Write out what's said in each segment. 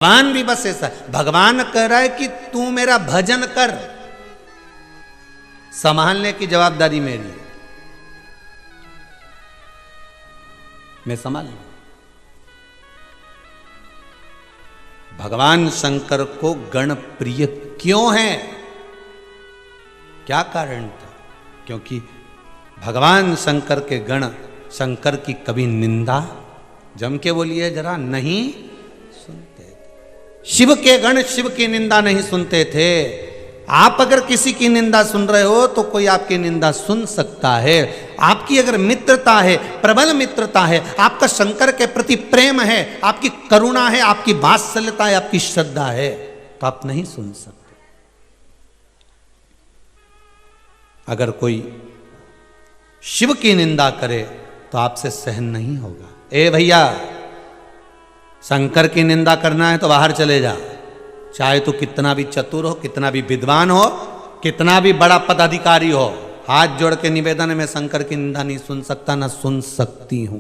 भगवान भी बस ऐसा, भगवान कह रहा है कि तू मेरा भजन कर, संभालने की जवाबदारी मेरी है, मैं संभाल लूं। भगवान शंकर को गण प्रिय क्यों है? क्या कारण था? क्योंकि भगवान शंकर के गण शंकर की कभी निंदा, जम के बोलिए जरा, नहीं सुनते थे। शिव के गण शिव की निंदा नहीं सुनते थे। आप अगर किसी की निंदा सुन रहे हो तो कोई आपकी निंदा सुन सकता है। आपकी अगर मित्रता है, प्रबल मित्रता है, आपका शंकर के प्रति प्रेम है, आपकी करुणा है, आपकी वात्सल्यता है, आपकी श्रद्धा है, तो आप नहीं सुन सकते। अगर कोई शिव की निंदा करे तो आपसे सहन नहीं होगा। ए भैया, शंकर की निंदा करना है तो बाहर चले जा, चाहे तो कितना भी चतुर हो, कितना भी विद्वान हो, कितना भी बड़ा पदाधिकारी हो। हाथ जोड़ के निवेदन है, मैं शंकर की निंदा नहीं सुन सकता, ना सुन सकती हूं,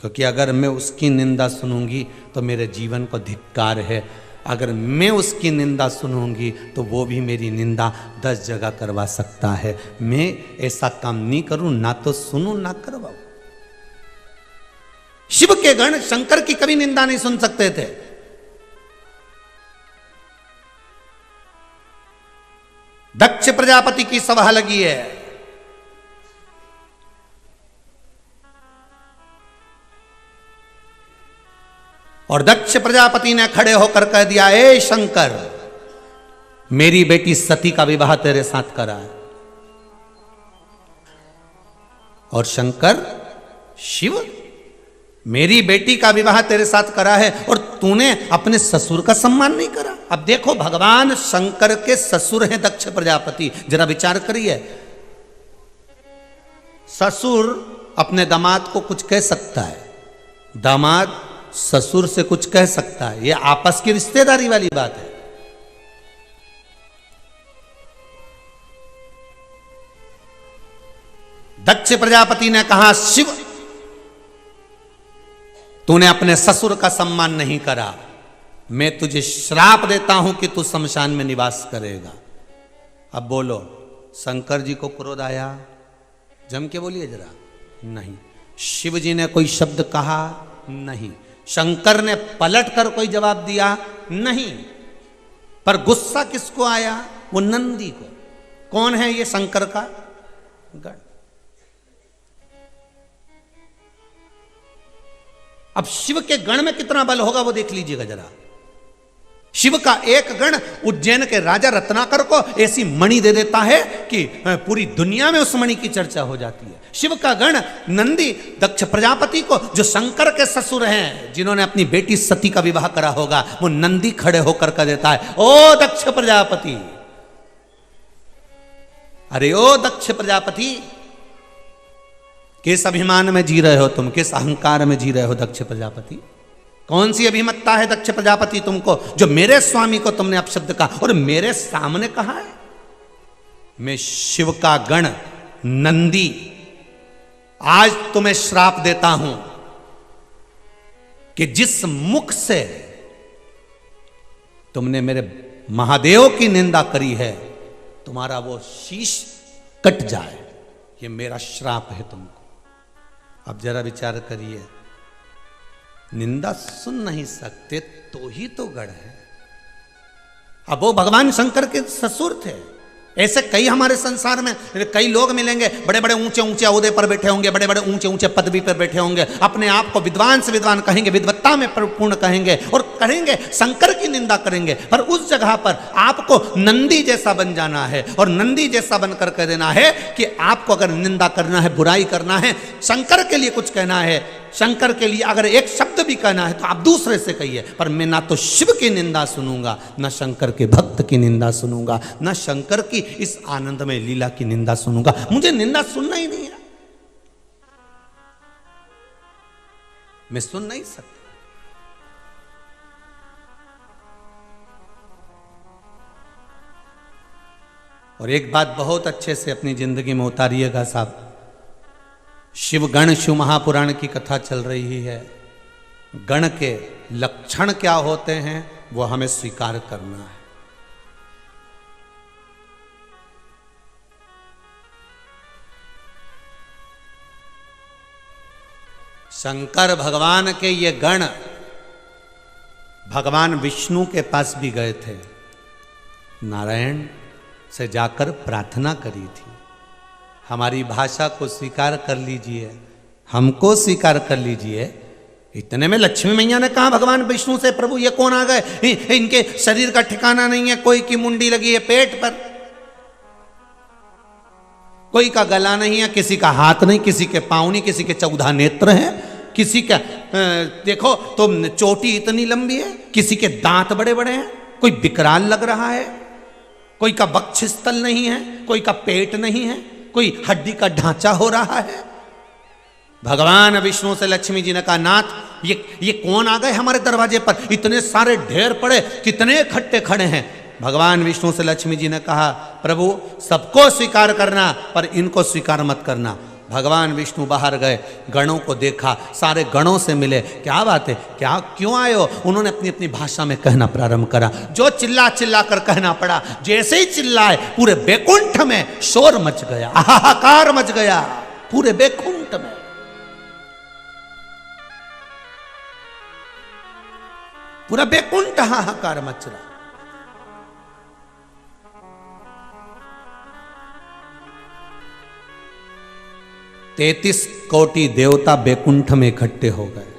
क्योंकि अगर मैं उसकी निंदा सुनूंगी तो मेरे जीवन को धिक्कार है। अगर मैं उसकी निंदा सुनूंगी तो वो भी मेरी निंदा 10 जगह करवा सकता है। मैं ऐसा काम नहीं करूं, ना तो सुनूं ना करवाऊं। शिव के गण शंकर की कभी निंदा नहीं सुन सकते थे। दक्ष प्रजापति की सभा लगी है, और दक्ष प्रजापति ने खड़े होकर कह दिया, ए शंकर, मेरी बेटी सती का विवाह तेरे साथ करा है। और शंकर, शिव, मेरी बेटी का विवाह तेरे साथ करा है और तूने अपने ससुर का सम्मान नहीं करा। अब देखो, भगवान शंकर के ससुर हैं दक्ष प्रजापति। जरा विचार करिए, ससुर अपने दामाद को कुछ कह सकता है, दामाद ससुर से कुछ कह सकता है, यह आपस की रिश्तेदारी वाली बात है। दक्ष प्रजापति ने कहा, शिव, तूने अपने ससुर का सम्मान नहीं करा, मैं तुझे श्राप देता हूं कि तू शमशान में निवास करेगा। अब बोलो, शंकर जी को क्रोध आया? जम के बोलिए जरा। नहीं। शिव जी ने कोई शब्द कहा? नहीं। शंकर ने पलट कर कोई जवाब दिया? नहीं। पर गुस्सा किसको आया? वो नंदी को। कौन है ये शंकर का गण? अब शिव के गण में कितना बल होगा वो देख लीजिएगा जरा। शिव का एक गण उज्जैन के राजा रत्नाकर को ऐसी मणि दे देता है कि पूरी दुनिया में उस मणि की चर्चा हो जाती है। शिव का गण नंदी दक्ष प्रजापति को, जो शंकर के ससुर हैं, जिन्होंने अपनी बेटी सती का विवाह करा होगा, वो नंदी खड़े होकर कह देता है, ओ दक्ष प्रजापति, अरे ओ दक्ष प्रजापति, किस अभिमान में जी रहे हो तुम, किस अहंकार में जी रहे हो दक्ष प्रजापति? कौन सी अभिमतता है दक्ष प्रजापति तुमको, जो मेरे स्वामी को तुमने अपशब्द कहा और मेरे सामने कहा है? मैं शिव का गण नंदी आज तुम्हें श्राप देता हूं कि जिस मुख से तुमने मेरे महादेव की निंदा करी है, तुम्हारा वो शीश कट जाए। ये मेरा श्राप है तुमको। अब जरा विचार करिए, निंदा सुन नहीं सकते तो ही तो गण है। अब वो भगवान शंकर के ससुर थे। ऐसे कई हमारे संसार में कई लोग मिलेंगे, बड़े बड़े ऊंचे ऊंचे ओहदे पर बैठे होंगे, बड़े बड़े ऊंचे ऊंचे पदवी पर बैठे होंगे, अपने आप को विद्वान से विद्वान कहेंगे, विद्वत्ता में पूर्ण कहेंगे और कहेंगे, शंकर की निंदा करेंगे। पर उस जगह पर आपको नंदी जैसा बन जाना है और नंदी जैसा बनकर कह देना है कि आपको अगर निंदा करना है, बुराई करना है, शंकर के लिए कुछ कहना है, शंकर के लिए अगर एक शब्द भी कहना है तो आप दूसरे से कहिए। पर मैं ना तो शिव की निंदा सुनूंगा, ना शंकर के भक्त की निंदा सुनूंगा, ना शंकर की इस आनंदमय लीला की निंदा सुनूंगा। मुझे निंदा सुनना ही नहीं है, मैं सुन नहीं सकता। और एक बात बहुत अच्छे से अपनी जिंदगी में उतारिएगा साहब, शिवगण शिव महापुराण की कथा चल रही है। गण के लक्षण क्या होते हैं वो हमें स्वीकार करना है। शंकर भगवान के ये गण भगवान विष्णु के पास भी गए थे, नारायण से जाकर प्रार्थना करी थी, हमारी भाषा को स्वीकार कर लीजिए, हमको स्वीकार कर लीजिए। इतने में लक्ष्मी मैया ने कहा भगवान विष्णु से, प्रभु ये कौन आ गए, इनके शरीर का ठिकाना नहीं है, कोई की मुंडी लगी है पेट पर, कोई का गला नहीं है, किसी का हाथ नहीं, किसी के पांव नहीं, किसी के 14 नेत्र हैं, किसी का देखो तो चोटी इतनी लंबी है, किसी के दांत बड़े बड़े हैं, कोई विकराल लग रहा है, कोई का वक्षस्थल नहीं है, कोई का पेट नहीं है, कोई हड्डी का ढांचा हो रहा है। भगवान विष्णु से लक्ष्मी जी ने कहा, नाथ ये कौन आ गए हमारे दरवाजे पर, इतने सारे ढेर पड़े, कितने इकट्ठे खड़े हैं। भगवान विष्णु से लक्ष्मी जी ने कहा, प्रभु सबको स्वीकार करना पर इनको स्वीकार मत करना। भगवान विष्णु बाहर गए, गणों को देखा, सारे गणों से मिले, क्या बात है, क्या क्यों आए हो? उन्होंने अपनी अपनी भाषा में कहना प्रारंभ करा, जो चिल्ला चिल्ला कर कहना पड़ा। जैसे ही चिल्लाए पूरे बैकुंठ में शोर मच गया, हाहाकार मच गया पूरे बैकुंठ में। पूरा बैकुंठ हाहाकार मच रहा। तैतीस कोटि देवता बैकुंठ में इकट्ठे हो गए।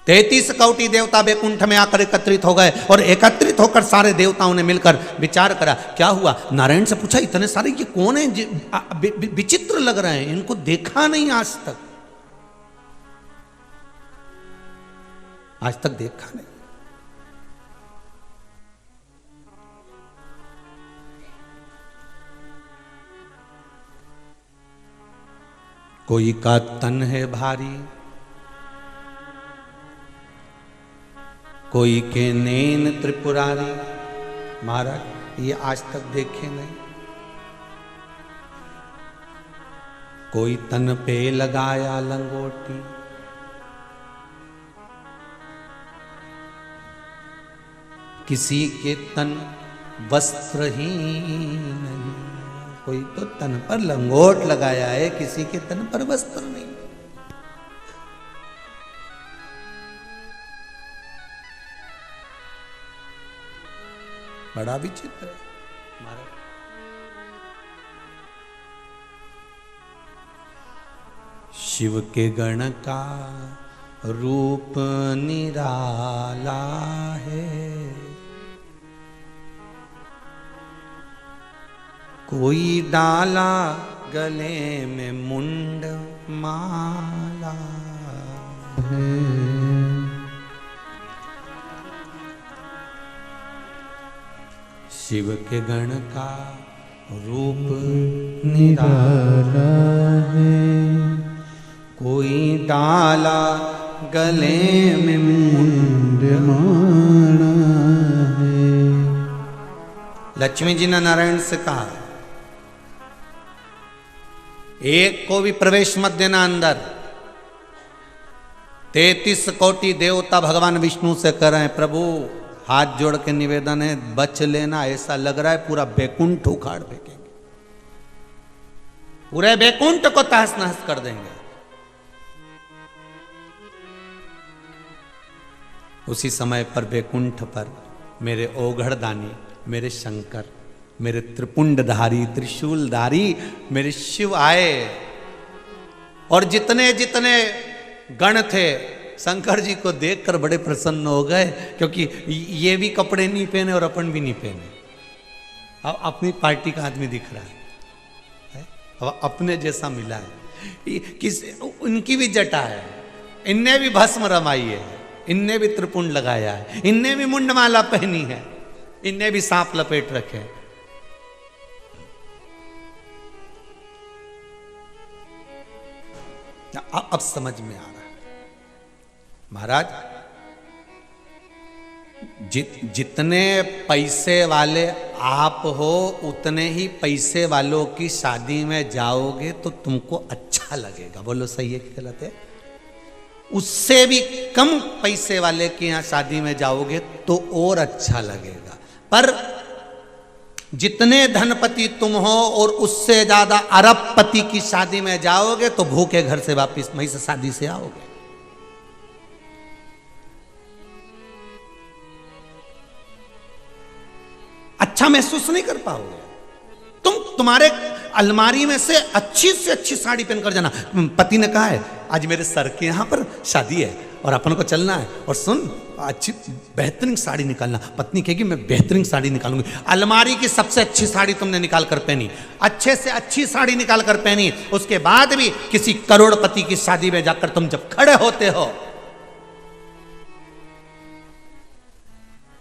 33 कोटि देवता बैकुंठ में आकर एकत्रित हो गए और एकत्रित होकर सारे देवताओं ने मिलकर विचार करा, क्या हुआ? नारायण से पूछा, इतने सारे ये कौन है, विचित्र लग रहे हैं, इनको देखा नहीं आज तक, आज तक देखा नहीं। कोई का तन है भारी, कोई के नैन त्रिपुरारी। महाराज ये आज तक देखे नहीं। कोई तन पे लगाया लंगोटी, किसी के तन वस्त्र ही नहीं। कोई तो तन पर लंगोट लगाया है, किसी के तन पर वस्त्र नहीं। बड़ा विचित्र है हमारा। शिव के गण का रूप निराला है, कोई डाला गले में मुंड माला है। शिव के गण का रूप निराला है, कोई डाला गले में मुंड माला है। लक्ष्मी जी ने नारायण से कहा, एक को भी प्रवेश मत देना अंदर। 33 कोटि देवता भगवान विष्णु से कह रहे हैं, प्रभु हाथ जोड़ के निवेदन है, बच लेना। ऐसा लग रहा है पूरा बैकुंठ उखाड़ फेंकेंगे, पूरे बैकुंठ को तहस नहस कर देंगे। उसी समय पर बैकुंठ पर मेरे ओघड़दानी, मेरे शंकर, मेरे त्रिपुंडधारी, त्रिशूलधारी मेरे शिव आए। और जितने जितने गण थे शंकर जी को देखकर बड़े प्रसन्न हो गए, क्योंकि ये भी कपड़े नहीं पहने और अपन भी नहीं पहने। अब अपनी पार्टी का आदमी दिख रहा है, अब अपने जैसा मिला है। उनकी भी जटा है, इनने भी भस्म रमाई है, इनने भी त्रिपुंड लगाया है, इनने भी मुंडमाला पहनी है, इनने भी सांप लपेट रखे। अब समझ में आ रहा है महाराज, जितने पैसे वाले आप हो उतने ही पैसे वालों की शादी में जाओगे तो तुमको अच्छा लगेगा। बोलो सही है कि गलत है? उससे भी कम पैसे वाले के यहाँ शादी में जाओगे तो और अच्छा लगेगा। पर जितने धनपति तुम हो और उससे ज्यादा अरबपति की शादी में जाओगे तो भूखे घर से वापिस वहीं से शादी से आओगे। अच्छा महसूस नहीं कर पाओगे। तुम्हारे अलमारी में से अच्छी साड़ी पहनकर जाना। पति ने कहा है आज मेरे सर के यहां पर शादी है और अपन को चलना है, और सुन अच्छी बेहतरीन साड़ी निकालना। पत्नी कहेगी मैं बेहतरीन साड़ी निकालूंगी। अलमारी की सबसे अच्छी साड़ी तुमने निकाल कर पहनी, अच्छे से अच्छी साड़ी निकाल कर पहनी, उसके बाद भी किसी करोड़पति की शादी में जाकर तुम जब खड़े होते हो,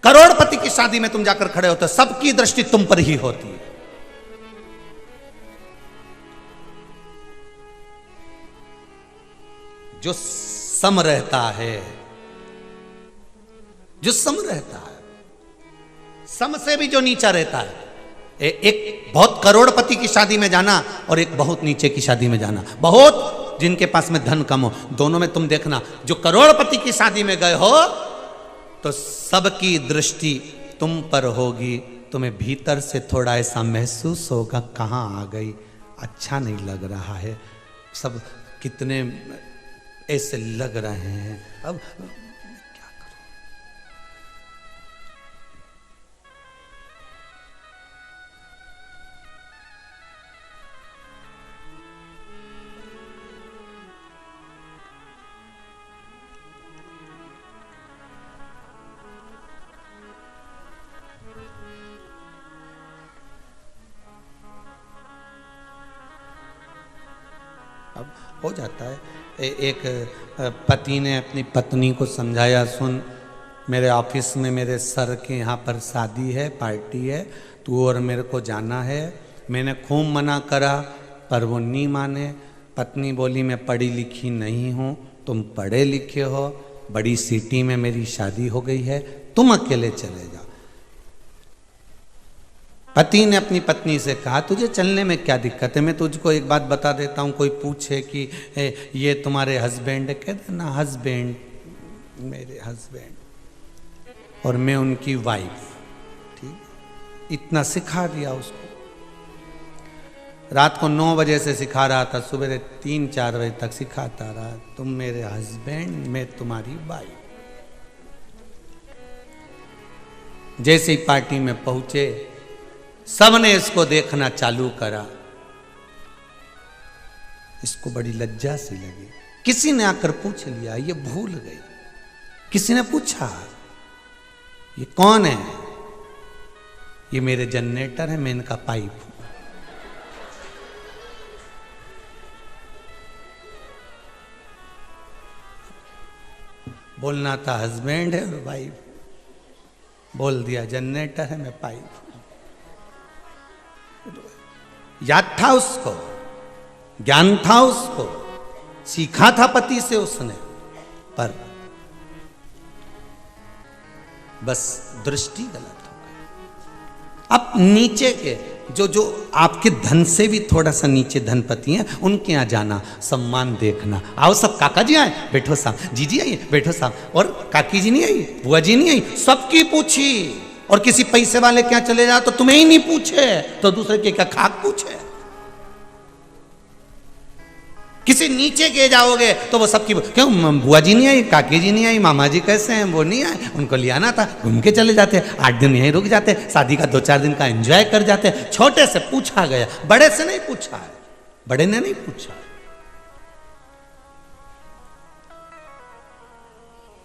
करोड़पति की शादी में तुम जाकर खड़े होते हो, सबकी दृष्टि तुम पर ही होती है। जो सम रहता है, जो सम रहता है, सम से भी जो नीचा रहता है, एक बहुत करोड़पति की शादी में जाना और एक बहुत नीचे की शादी में जाना, बहुत जिनके पास में धन कम हो, दोनों में तुम देखना जो करोड़पति की शादी में गए हो तो सबकी दृष्टि तुम पर होगी। तुम्हें भीतर से थोड़ा ऐसा महसूस होगा कहां आ गई, अच्छा नहीं लग रहा है, सब कितने ऐसे लग रहे हैं, अब क्या करूं। अब हो जाता है। एक पति ने अपनी पत्नी को समझाया, सुन मेरे ऑफिस में मेरे सर के यहाँ पर शादी है, पार्टी है, तू और मेरे को जाना है। मैंने खूब मना करा पर वो नहीं माने। पत्नी बोली मैं पढ़ी लिखी नहीं हूँ, तुम पढ़े लिखे हो, बड़ी सिटी में मेरी शादी हो गई है, तुम अकेले चले जाओ। पति ने अपनी पत्नी से कहा तुझे चलने में क्या दिक्कत है, मैं तुझको एक बात बता देता हूँ, कोई पूछे कि ये तुम्हारे हस्बैंड है, कह देना हस्बैंड, मेरे हस्बैंड और मैं उनकी वाइफ। ठीक, इतना सिखा दिया उसको। रात को 9 बजे से सिखा रहा था, सुबह 3-4 बजे तक सिखाता रहा, तुम मेरे हस्बैंड, मैं तुम्हारी वाइफ। जैसे ही पार्टी में पहुंचे सबने इसको देखना चालू करा, इसको बड़ी लज्जा सी लगी। किसी ने आकर पूछ लिया, ये भूल गई। किसी ने पूछा ये कौन है, ये मेरे जनरेटर है, मैं इनका पाइप हूं। बोलना था हस्बैंड है और वाइफ, बोल दिया जनरेटर है, मैं पाइप हूं। याद था उसको, ज्ञान था उसको, सीखा था पति से उसने, पर बस दृष्टि गलत हो गई। अब नीचे के जो आपके धन से भी थोड़ा सा नीचे धनपति हैं, उनके यहाँ जाना, सम्मान देखना। आओ सब काका जी आए, बैठो साहब, जीजी आइए, बैठो साहब, और काकी जी नहीं आई, बुआ जी नहीं आई, सबकी पूछी। और किसी पैसे वाले क्या चले जाओ तो तुम्हें ही नहीं पूछे तो दूसरे के क्या खाक पूछे। किसी नीचे के जाओगे तो वो सबकी, क्यों बुआ जी नहीं आई, काकी जी नहीं आई, मामा जी कैसे हैं, वो नहीं आए, उनको ले आना था, घूम के चले जाते, 8 दिन यहीं रुक जाते, शादी का 2-4 दिन का एंजॉय कर जाते। छोटे से पूछा गया, बड़े से नहीं पूछा है, बड़े ने नहीं पूछा।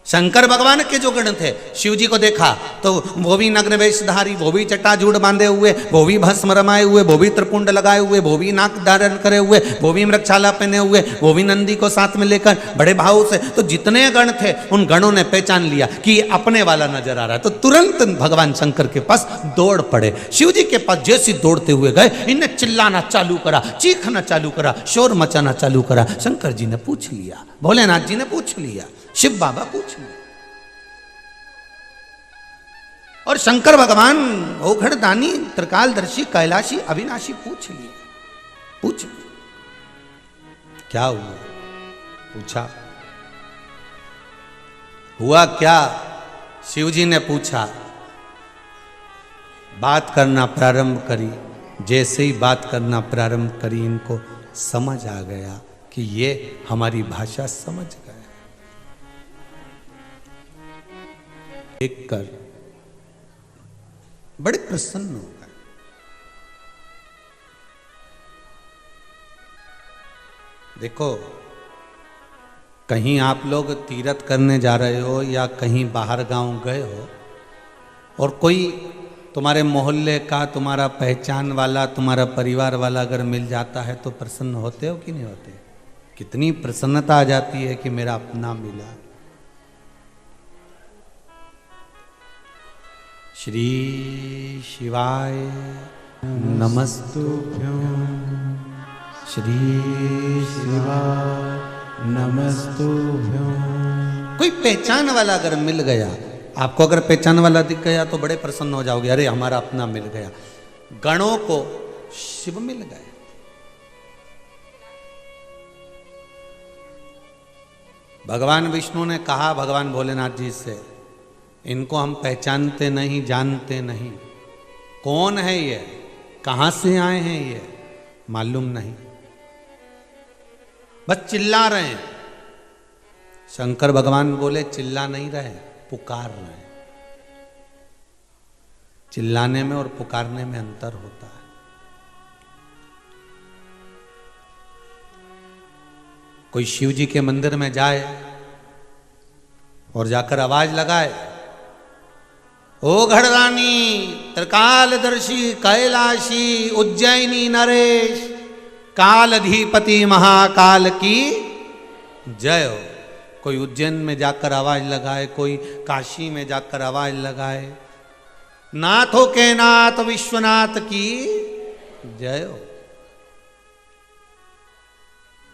शंकर भगवान के जो गण थे, शिव जी को देखा तो वो भी नग्न वेशधारी, वो भी जटाजूड़ बांधे हुए, वो भी भस्म रमाए हुए, वो भी त्रिपुंड लगाए हुए, वो भी नाक धारण करे हुए, वो भी मृगछाला पहने हुए, वो भी नंदी को साथ में लेकर बड़े भाव से। तो जितने गण थे उन गणों ने पहचान लिया कि ये अपने वाला नजर आ रहा है, तो तुरंत भगवान शंकर के पास दौड़ पड़े। शिव जी के पास जैसे दौड़ते हुए गए, इन्हें चिल्लाना चालू करा, चीखना चालू करा, शोर मचाना चालू करा। शंकर जी ने पूछ लिया, भोलेनाथ जी ने पूछ लिया, शिव बाबा पूछ लिया, और शंकर भगवान ओघड़दानी, त्रिकालदर्शी, कैलाशी, अविनाशी पूछ लिया। पूछ क्या हुआ, पूछा हुआ क्या, शिव जी ने पूछा, बात करना प्रारंभ करी। जैसे ही बात करना प्रारंभ करी, इनको समझ आ गया कि ये हमारी भाषा समझ गए। देख कर बड़े प्रसन्न हो गए। देखो, कहीं आप लोग तीर्थ करने जा रहे हो या कहीं बाहर गांव गए हो और कोई तुम्हारे मोहल्ले का, तुम्हारा पहचान वाला, तुम्हारा परिवार वाला अगर मिल जाता है तो प्रसन्न होते हो कि नहीं होते? कितनी प्रसन्नता आ जाती है कि मेरा अपना मिला। श्री शिवाय नमस्तुभ्यं। श्री शिवाय नमस्तुभ्यं। कोई पहचान वाला अगर मिल गया, आपको अगर पहचान वाला दिख गया तो बड़े प्रसन्न हो जाओगे, अरे हमारा अपना मिल गया। गणों को शिव मिल गए। भगवान विष्णु ने कहा भगवान भोलेनाथ जी से, इनको हम पहचानते नहीं, जानते नहीं, कौन है ये, कहां से आए हैं ये मालूम नहीं, बस चिल्ला रहे हैं। शंकर भगवान बोले चिल्ला नहीं रहे, पुकार रहे हैं। चिल्लाने में और पुकारने में अंतर होता है। कोई शिव जी के मंदिर में जाए और जाकर आवाज लगाए, ओ घड़रानी, त्रिकालदर्शी, कैलाशी, उज्जैनी नरेश, कालाधिपति महाकाल की जय हो। कोई उज्जैन में जाकर आवाज लगाए, कोई काशी में जाकर आवाज लगाए, नाथों के नाथ विश्वनाथ की जय हो।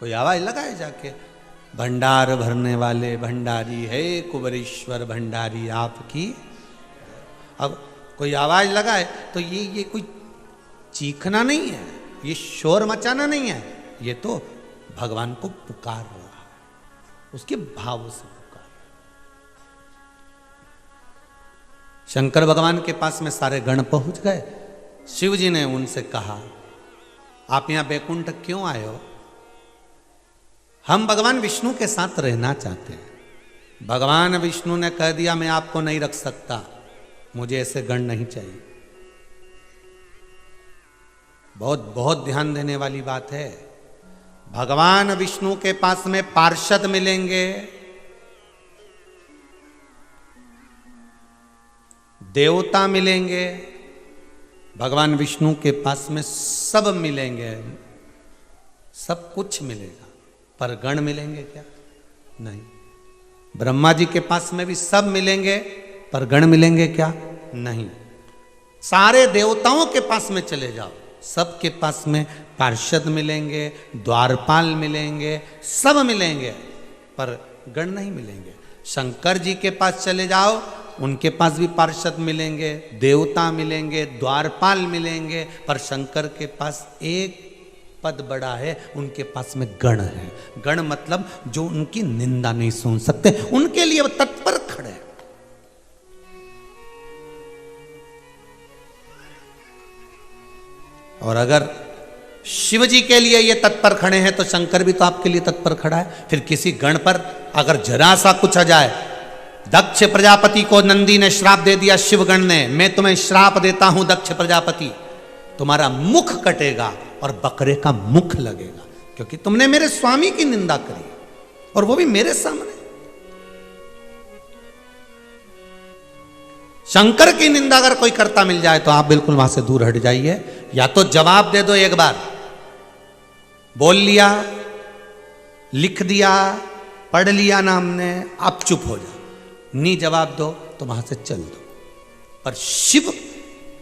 कोई आवाज लगाए जाके, भंडार भरने वाले भंडारी है कुबरेश्वर भंडारी आपकी। अब कोई आवाज लगाए तो ये कोई चीखना नहीं है, ये शोर मचाना नहीं है, ये तो भगवान को पुकार रहा है, उसके भाव से पुकार। शंकर भगवान के पास में सारे गण पहुंच गए। शिव जी ने उनसे कहा, आप यहां बैकुंठ क्यों आए हो? हम भगवान विष्णु के साथ रहना चाहते हैं। भगवान विष्णु ने कह दिया, मैं आपको नहीं रख सकता, मुझे ऐसे गण नहीं चाहिए। बहुत बहुत ध्यान देने वाली बात है। भगवान विष्णु के पास में पार्षद मिलेंगे, देवता मिलेंगे, भगवान विष्णु के पास में सब मिलेंगे, सब कुछ मिलेगा, पर गण मिलेंगे क्या? नहीं। ब्रह्मा जी के पास में भी सब मिलेंगे, पर गण मिलेंगे क्या? नहीं। सारे देवताओं के पास में चले जाओ, सबके पास में पार्षद मिलेंगे, द्वारपाल मिलेंगे, सब मिलेंगे, पर गण नहीं मिलेंगे। शंकर जी के पास चले जाओ, उनके पास भी पार्षद मिलेंगे, देवता मिलेंगे, द्वारपाल मिलेंगे, पर शंकर के पास एक पद बड़ा है, उनके पास में गण है। गण मतलब जो उनकी निंदा नहीं सुन सकते, उनके लिए वो तत्पर खड़े हैं। और अगर शिव जी के लिए ये तत्पर खड़े हैं तो शंकर भी तो आपके लिए तत्पर खड़ा है। फिर किसी गण पर अगर जरा सा कुछ आ जाए, दक्ष प्रजापति को नंदी ने श्राप दे दिया, शिवगण ने, मैं तुम्हें श्राप देता हूं दक्ष प्रजापति, तुम्हारा मुख कटेगा और बकरे का मुख लगेगा, क्योंकि तुमने मेरे स्वामी की निंदा करी और वो भी मेरे सामने। शंकर की निंदा अगर कोई करता मिल जाए तो आप बिल्कुल वहां से दूर हट जाइए, या तो जवाब दे दो, एक बार बोल लिया, लिख दिया, पढ़ लिया ना हमने, आप चुप हो जाओ। नहीं जवाब दो तो वहां से चल दो। पर शिव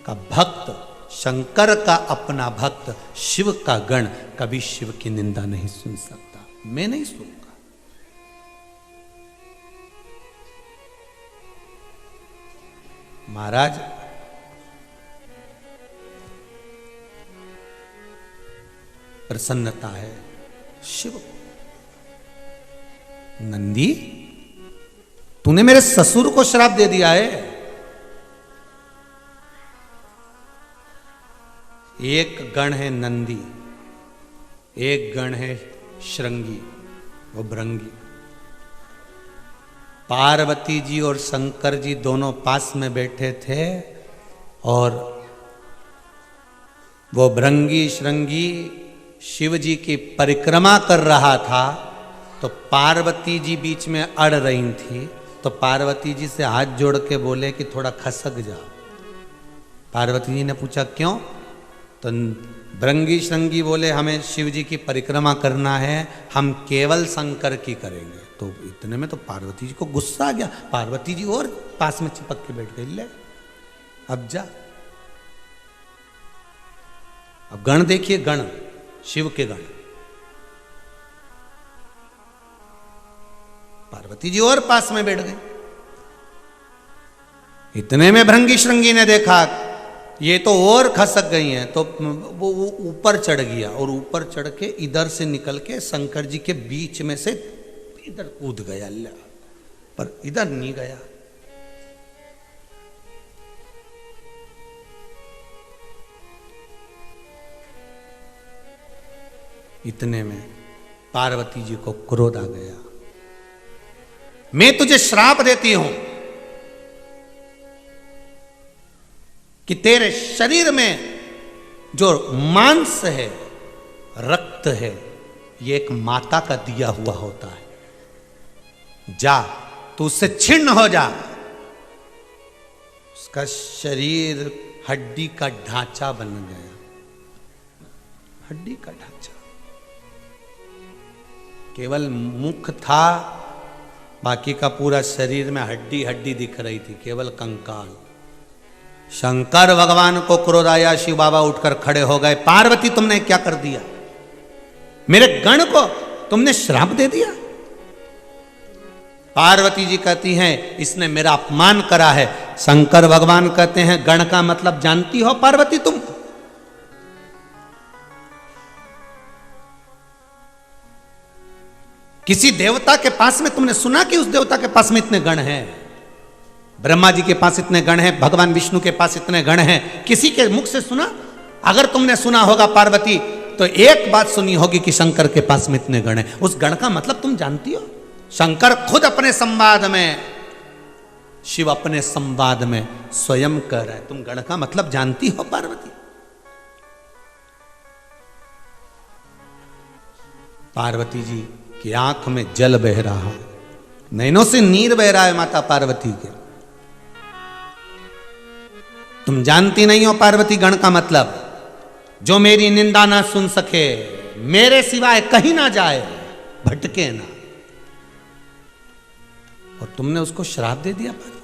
का भक्त, शंकर का अपना भक्त, शिव का गण कभी शिव की निंदा नहीं सुन सकता। मैं नहीं सुनूंगा। महाराज प्रसन्नता है शिव। नंदी तूने मेरे ससुर को श्राप दे दिया है। एक गण है नंदी, एक गण है श्रृंगी, वो भृंगी। पार्वती जी और शंकर जी दोनों पास में बैठे थे और वो भृंगी श्रृंगी शिव जी की परिक्रमा कर रहा था, तो पार्वती जी बीच में अड़ रही थी। तो पार्वती जी से हाथ जोड़ के बोले कि थोड़ा खसक जा। पार्वती जी ने पूछा क्यों? तो भृंगी श्रृंगी बोले हमें शिव जी की परिक्रमा करना है, हम केवल शंकर की करेंगे। तो इतने में तो पार्वती जी को गुस्सा आ गया। पार्वती जी और पास में चिपक के बैठ गई, ले अब जा। अब गण देखिए, गण शिव के गण। पार्वती जी और पास में बैठ गई। इतने में भृंगी श्रृंगी ने देखा ये तो और खसक गई हैं, तो वो ऊपर चढ़ गया और ऊपर चढ़ के इधर से निकल के शंकर जी के बीच में से इधर कूद गया, पर इधर नहीं गया। इतने में पार्वती जी को क्रोध आ गया। मैं तुझे श्राप देती हूं कि तेरे शरीर में जो मांस है, रक्त है, ये एक माता का दिया हुआ होता है। जा तू उससे छिन्न हो जा। उसका शरीर हड्डी का ढांचा बन गया, हड्डी का ढांचा। केवल मुख था, बाकी का पूरा शरीर में हड्डी हड्डी दिख रही थी, केवल कंकाल। शंकर भगवान को क्रोध आया, शिव बाबा उठकर खड़े हो गए। पार्वती तुमने क्या कर दिया? मेरे गण को तुमने श्राप दे दिया। पार्वती जी कहती हैं इसने मेरा अपमान करा है। शंकर भगवान कहते हैं गण का मतलब जानती हो पार्वती तुम? किसी देवता के पास में तुमने सुना कि उस देवता के पास में इतने गण हैं? ब्रह्मा जी के पास इतने गण हैं, भगवान विष्णु के पास इतने गण हैं, किसी के मुख से सुना? अगर तुमने सुना होगा पार्वती, तो एक बात सुनी होगी कि शंकर के पास में इतने गण हैं। उस गण का मतलब तुम जानती हो? शंकर खुद अपने संवाद में, शिव अपने संवाद में स्वयं कह रहा है, तुम गण का मतलब जानती हो पार्वती? पार्वती जी की आंख में जल बह रहा है, नैनों से नीर बह रहा है माता पार्वती के। तुम जानती नहीं हो पार्वती गण का मतलब? जो मेरी निंदा ना सुन सके, मेरे सिवाय कहीं ना जाए, भटके ना। और तुमने उसको श्राप दे दिया पार्वती।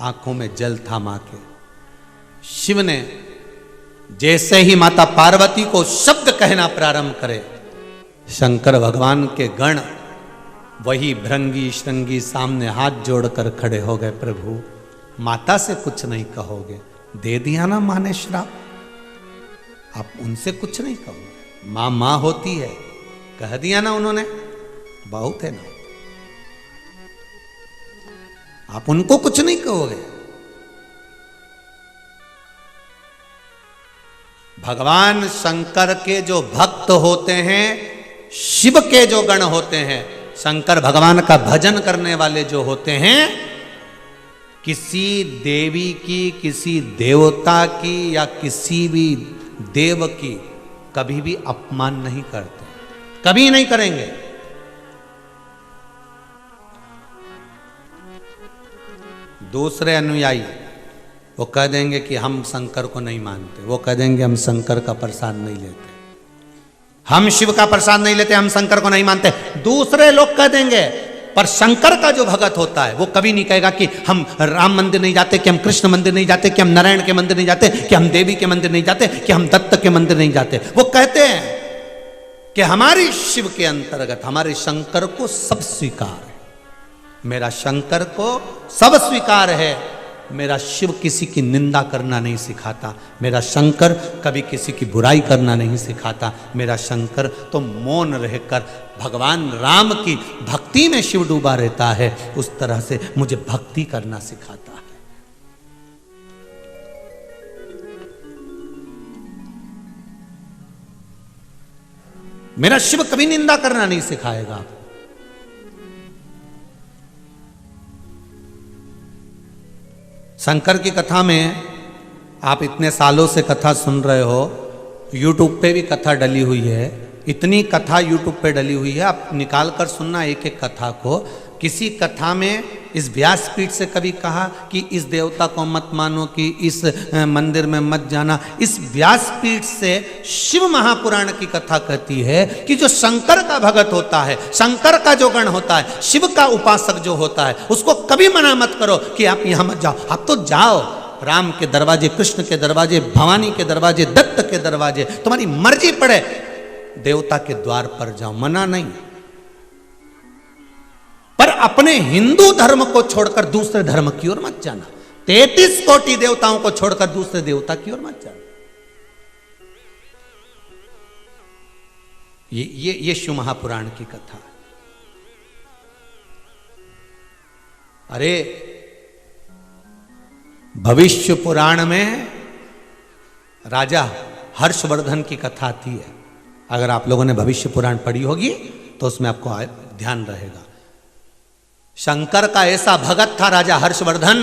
आंखों में जल था मां के। शिव ने जैसे ही माता पार्वती को शब्द कहना प्रारंभ करे, शंकर भगवान के गण वही भृंगी श्रृंगी सामने हाथ जोड़कर खड़े हो गए। प्रभु माता से कुछ नहीं कहोगे? दे दिया ना मां ने श्राप, आप उनसे कुछ नहीं कहोगे? मां मां होती है, कह दिया ना उन्होंने, बहुत है ना, आप उनको कुछ नहीं कहोगे? भगवान शंकर के जो भक्त होते हैं, शिव के जो गण होते हैं, शंकर भगवान का भजन करने वाले जो होते हैं, किसी देवी की, किसी देवता की या किसी भी देव की कभी भी अपमान नहीं करते, कभी नहीं करेंगे। दूसरे अनुयायी वो कह देंगे कि हम शंकर को नहीं मानते, वो कह देंगे हम शंकर का प्रसाद नहीं लेते, हम शिव का प्रसाद नहीं लेते, हम शंकर को नहीं मानते। दूसरे लोग कह देंगे, पर शंकर का जो भगत होता है वो कभी नहीं कहेगा कि हम राम मंदिर नहीं जाते, कि हम कृष्ण मंदिर नहीं जाते, कि हम नारायण के मंदिर नहीं जाते, कि हम देवी के मंदिर नहीं जाते, कि हम दत्त के मंदिर नहीं जाते। वो कहते हैं कि हमारी शिव के अंतर्गत हमारे शंकर को सब स्वीकार है, मेरा शंकर को सब स्वीकार है। मेरा शिव किसी की निंदा करना नहीं सिखाता, मेरा शंकर कभी किसी की बुराई करना नहीं सिखाता, मेरा शंकर तो मौन रहकर भगवान राम की भक्ति में शिव डूबा रहता है, उस तरह से मुझे भक्ति करना सिखाता है। मेरा शिव कभी निंदा करना नहीं सिखाएगा। शंकर की कथा में आप इतने सालों से कथा सुन रहे हो, यूट्यूब पे भी कथा डली हुई है, इतनी कथा यूट्यूब पे डली हुई है, आप निकाल कर सुनना एक एक कथा को। किसी कथा में इस व्यासपीठ से कभी कहा कि इस देवता को मत मानो, कि इस मंदिर में मत जाना। इस व्यासपीठ से शिव महापुराण की कथा कहती है कि जो शंकर का भगत होता है, शंकर का जो गण होता है, शिव का उपासक जो होता है, उसको कभी मना मत करो कि आप यहां मत जाओ। आप तो जाओ, राम के दरवाजे, कृष्ण के दरवाजे, भवानी के दरवाजे, दत्त के दरवाजे, तुम्हारी मर्जी पड़े, देवता के द्वार पर जाओ, मना नहीं। पर अपने हिंदू धर्म को छोड़कर दूसरे धर्म की ओर मत जाना। 33 कोटि देवताओं को छोड़कर दूसरे देवता की ओर मत जाना। ये शिव महापुराण की कथा। अरे भविष्य पुराण में राजा हर्षवर्धन की कथा आती है। अगर आप लोगों ने भविष्य पुराण पढ़ी होगी तो उसमें आपको ध्यान रहेगा। शंकर का ऐसा भगत था राजा हर्षवर्धन,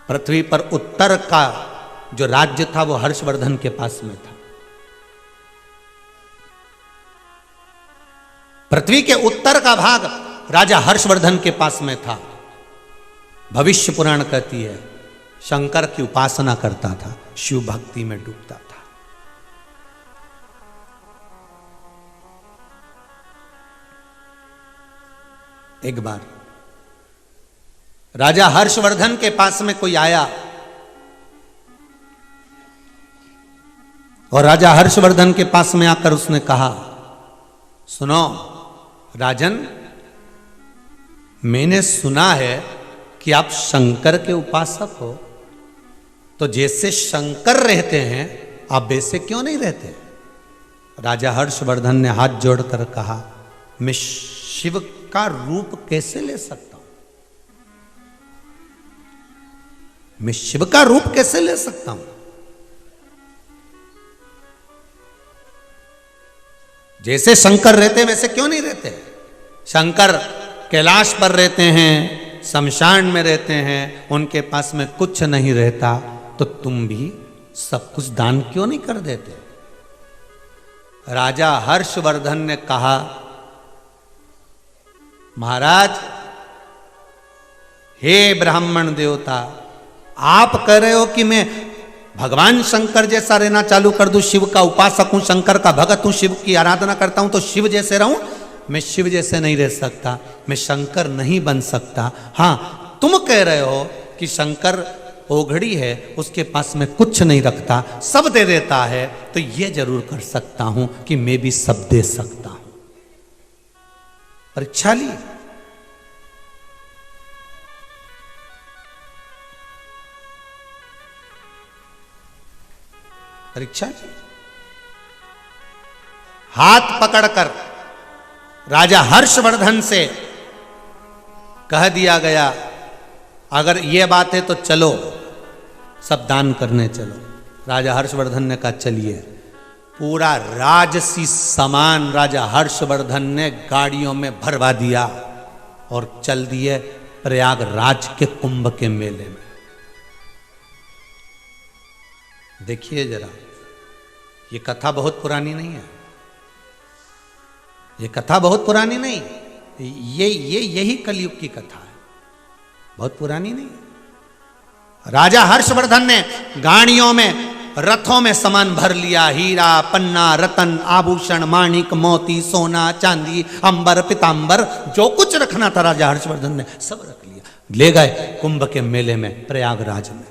पृथ्वी पर उत्तर का जो राज्य था वो हर्षवर्धन के पास में था। पृथ्वी के उत्तर का भाग राजा हर्षवर्धन के पास में था। भविष्य पुराण कहती है शंकर की उपासना करता था, शिव भक्ति में डूबता था। एक बार राजा हर्षवर्धन के पास में कोई आया और राजा हर्षवर्धन के पास में आकर उसने कहा, सुनो राजन, मैंने सुना है कि आप शंकर के उपासक हो, तो जैसे शंकर रहते हैं आप वैसे क्यों नहीं रहते? राजा हर्षवर्धन ने हाथ जोड़कर कहा, मैं शिव का रूप कैसे ले सकता हूं? मैं शिव का रूप कैसे ले सकता हूं? जैसे शंकर रहते वैसे क्यों नहीं रहते? शंकर कैलाश पर रहते हैं, शमशान में रहते हैं, उनके पास में कुछ नहीं रहता, तो तुम भी सब कुछ दान क्यों नहीं कर देते? राजा हर्षवर्धन ने कहा, महाराज, हे ब्राह्मण देवता, आप कह रहे हो कि मैं भगवान शंकर जैसा रहना चालू कर दूं, शिव का उपासक हूं, शंकर का भगत हूं, शिव की आराधना करता हूं, तो शिव जैसे रहूं? मैं शिव जैसे नहीं रह सकता, मैं शंकर नहीं बन सकता। हां, तुम कह रहे हो कि शंकर ओघड़ी है, उसके पास में कुछ नहीं रखता, सब दे देता है, तो यह जरूर कर सकता हूं कि मैं भी सब दे सकता हूं। परीक्षा ली। परीक्षा ली। हाथ पकड़कर राजा हर्षवर्धन से कह दिया गया, अगर यह बात है तो चलो सब दान करने चलो। राजा हर्षवर्धन ने कहा चलिए। पूरा राजसी सामान राजा हर्षवर्धन ने गाड़ियों में भरवा दिया और चल दिए प्रयागराज के कुंभ के मेले में। देखिए जरा, ये कथा बहुत पुरानी नहीं है, ये कथा बहुत पुरानी नहीं, यही कलयुग की कथा है, बहुत पुरानी नहीं है। राजा हर्षवर्धन ने गाड़ियों में, रथों में सामान भर लिया, हीरा, पन्ना, रतन, आभूषण, माणिक, मोती, सोना, चांदी, अंबर, पीतांबर, जो कुछ रखना था राजा हर्षवर्धन ने सब रख लिया, ले गए कुंभ के मेले में प्रयागराज में।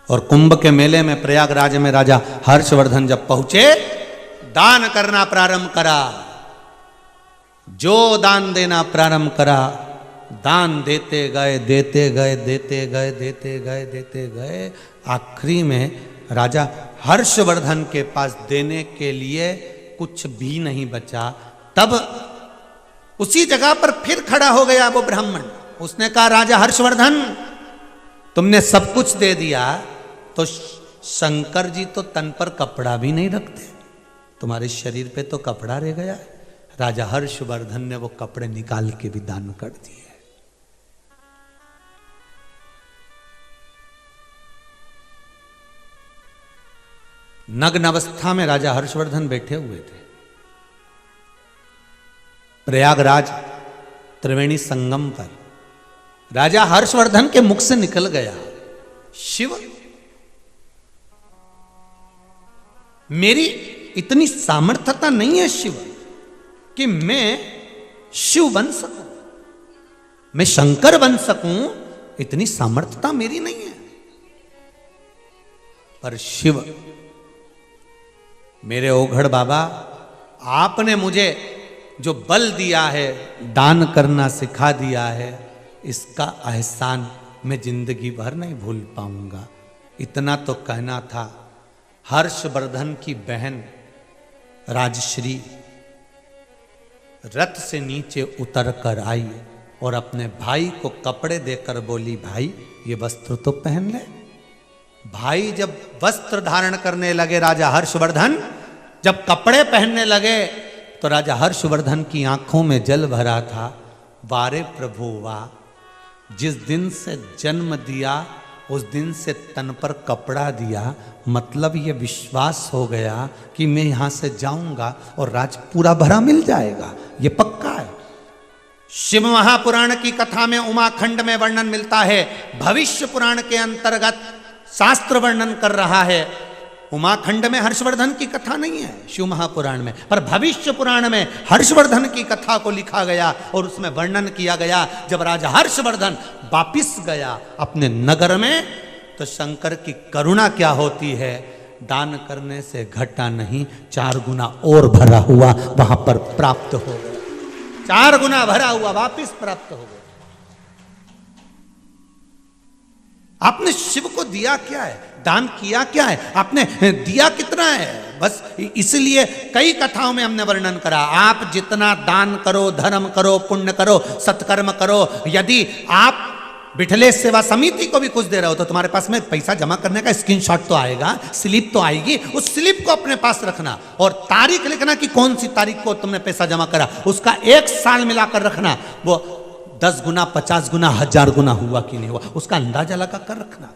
और कुंभ के मेले में प्रयागराज में राजा हर्षवर्धन जब पहुंचे, दान करना प्रारंभ करा। जो दान देना प्रारंभ करा, दान देते गए देते गए देते गए देते गए देते गए, आखिरी में राजा हर्षवर्धन के पास देने के लिए कुछ भी नहीं बचा। तब उसी जगह पर फिर खड़ा हो गया वो ब्राह्मण। उसने कहा, राजा हर्षवर्धन, तुमने सब कुछ दे दिया, तो शंकर जी तो तन पर कपड़ा भी नहीं रखते, तुम्हारे शरीर पे तो कपड़ा रह गया है। राजा हर्षवर्धन ने वो कपड़े निकाल के भी दान कर दिए। नग्न अवस्था में राजा हर्षवर्धन बैठे हुए थे। प्रयागराज त्रिवेणी संगम पर राजा हर्षवर्धन के मुख से निकल गया, शिव, मेरी इतनी सामर्थ्यता नहीं है शिव कि मैं शिव बन सकूं, मैं शंकर बन सकूं, इतनी सामर्थ्यता मेरी नहीं है। पर शिव, मेरे ओघड़ बाबा, आपने मुझे जो बल दिया है, दान करना सिखा दिया है, इसका एहसान मैं जिंदगी भर नहीं भूल पाऊंगा। इतना तो कहना था। हर्षवर्धन की बहन राजश्री रथ से नीचे उतर कर आई और अपने भाई को कपड़े देकर बोली, भाई ये वस्त्र तो पहन ले। भाई जब वस्त्र धारण करने लगे, राजा हर्षवर्धन जब कपड़े पहनने लगे, तो राजा हर्षवर्धन की आंखों में जल भरा था। वारे प्रभु वाह, जिस दिन से जन्म दिया उस दिन से तन पर कपड़ा दिया, मतलब ये विश्वास हो गया कि मैं यहां से जाऊंगा और राज पूरा भरा मिल जाएगा, ये पक्का है। शिव महापुराण की कथा में उमाखंड में वर्णन मिलता है, भविष्य पुराण के अंतर्गत शास्त्र वर्णन कर रहा है। उमाखंड में हर्षवर्धन की कथा नहीं है शिव महापुराण में, पर भविष्य पुराण में हर्षवर्धन की कथा को लिखा गया और उसमें वर्णन किया गया। जब राजा हर्षवर्धन वापिस गया अपने नगर में, तो शंकर की करुणा क्या होती है, दान करने से घटा नहीं, 4 गुना और भरा हुआ वहां पर प्राप्त हो गया। 4 गुना भरा हुआ वापिस प्राप्त हो गया। आपने शिव को दिया क्या है, दान किया क्या है, आपने दिया कितना है? बस इसलिए कई कथाओं में हमने वर्णन करा, आप जितना दान करो, धर्म करो, पुण्य करो, सत्कर्म करो, यदि आप बिठलेश सेवा समिति को भी कुछ दे रहे हो तो तुम्हारे पास में पैसा जमा करने का स्क्रीनशॉट तो आएगा, स्लिप तो आएगी, उस स्लिप को अपने पास रखना और तारीख लिखना कि कौन सी तारीख को तुमने पैसा जमा करा, उसका 1 साल मिलाकर रखना, वो 10 गुना, 50 गुना, 1000 गुना हुआ कि नहीं हुआ, उसका अंदाजा लगा कर रखना।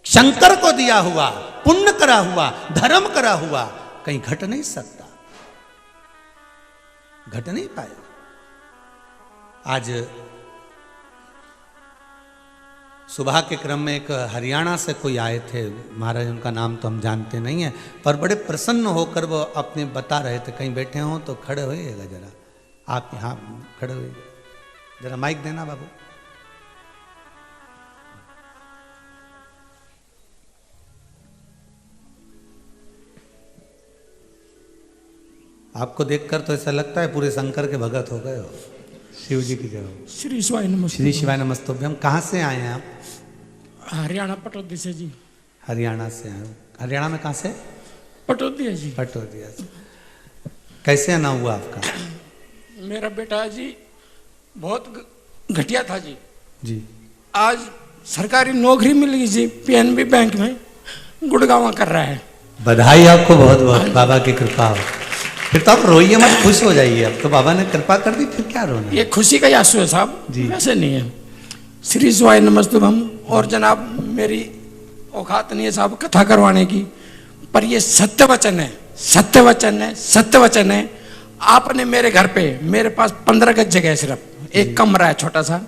शंकर को दिया हुआ, पुण्य करा हुआ, धर्म करा हुआ कहीं घट नहीं सकता, घट नहीं पाएगा। आज सुबह के क्रम में एक हरियाणा से कोई आए थे महाराज, उनका नाम तो हम जानते नहीं है, पर बड़े प्रसन्न होकर वो अपने बता रहे थे। कहीं बैठे हों तो खड़े होइएगा जरा, आप यहाँ खड़े होइए, जरा माइक देना बाबू। आपको देखकर तो ऐसा लगता है पूरे शंकर के भगत हो गए हो। शिव जी की जय हो। श्री शिवाय नमस्ते। श्री शिवाय नमस्तुभ्यम। कहाँ से आए हैं आप? हरियाणा पटौदी से जी। हरियाणा से आए हो? हरियाणा में कहाँ से? पटौदिया जी। पटौदिया से। कैसे आना हुआ आपका? मेरा बेटा जी बहुत घटिया था जी। जी। आज सरकारी नौकरी मिल गई जी, पीएनबी बैंक में गुड़गांव कर रहा है। बधाई आपको बहुत बहुत, बाबा की कृपा हो। फिर तो आप रोइए मत, खुश हो जाइए, अब तो बाबा ने कृपा कर दी, फिर क्या रोना। ये खुशी का आंसू है साहब जी, वैसे नहीं है। श्री शिवाय नमस्तुभ्यम। और जनाब मेरी औकात नहीं है साहब कथा करवाने की, पर ये सत्य वचन है, सत्य वचन है, सत्य वचन है। आपने मेरे घर पे, मेरे पास 15 गज जगह है, सिर्फ एक कमरा है छोटा सा,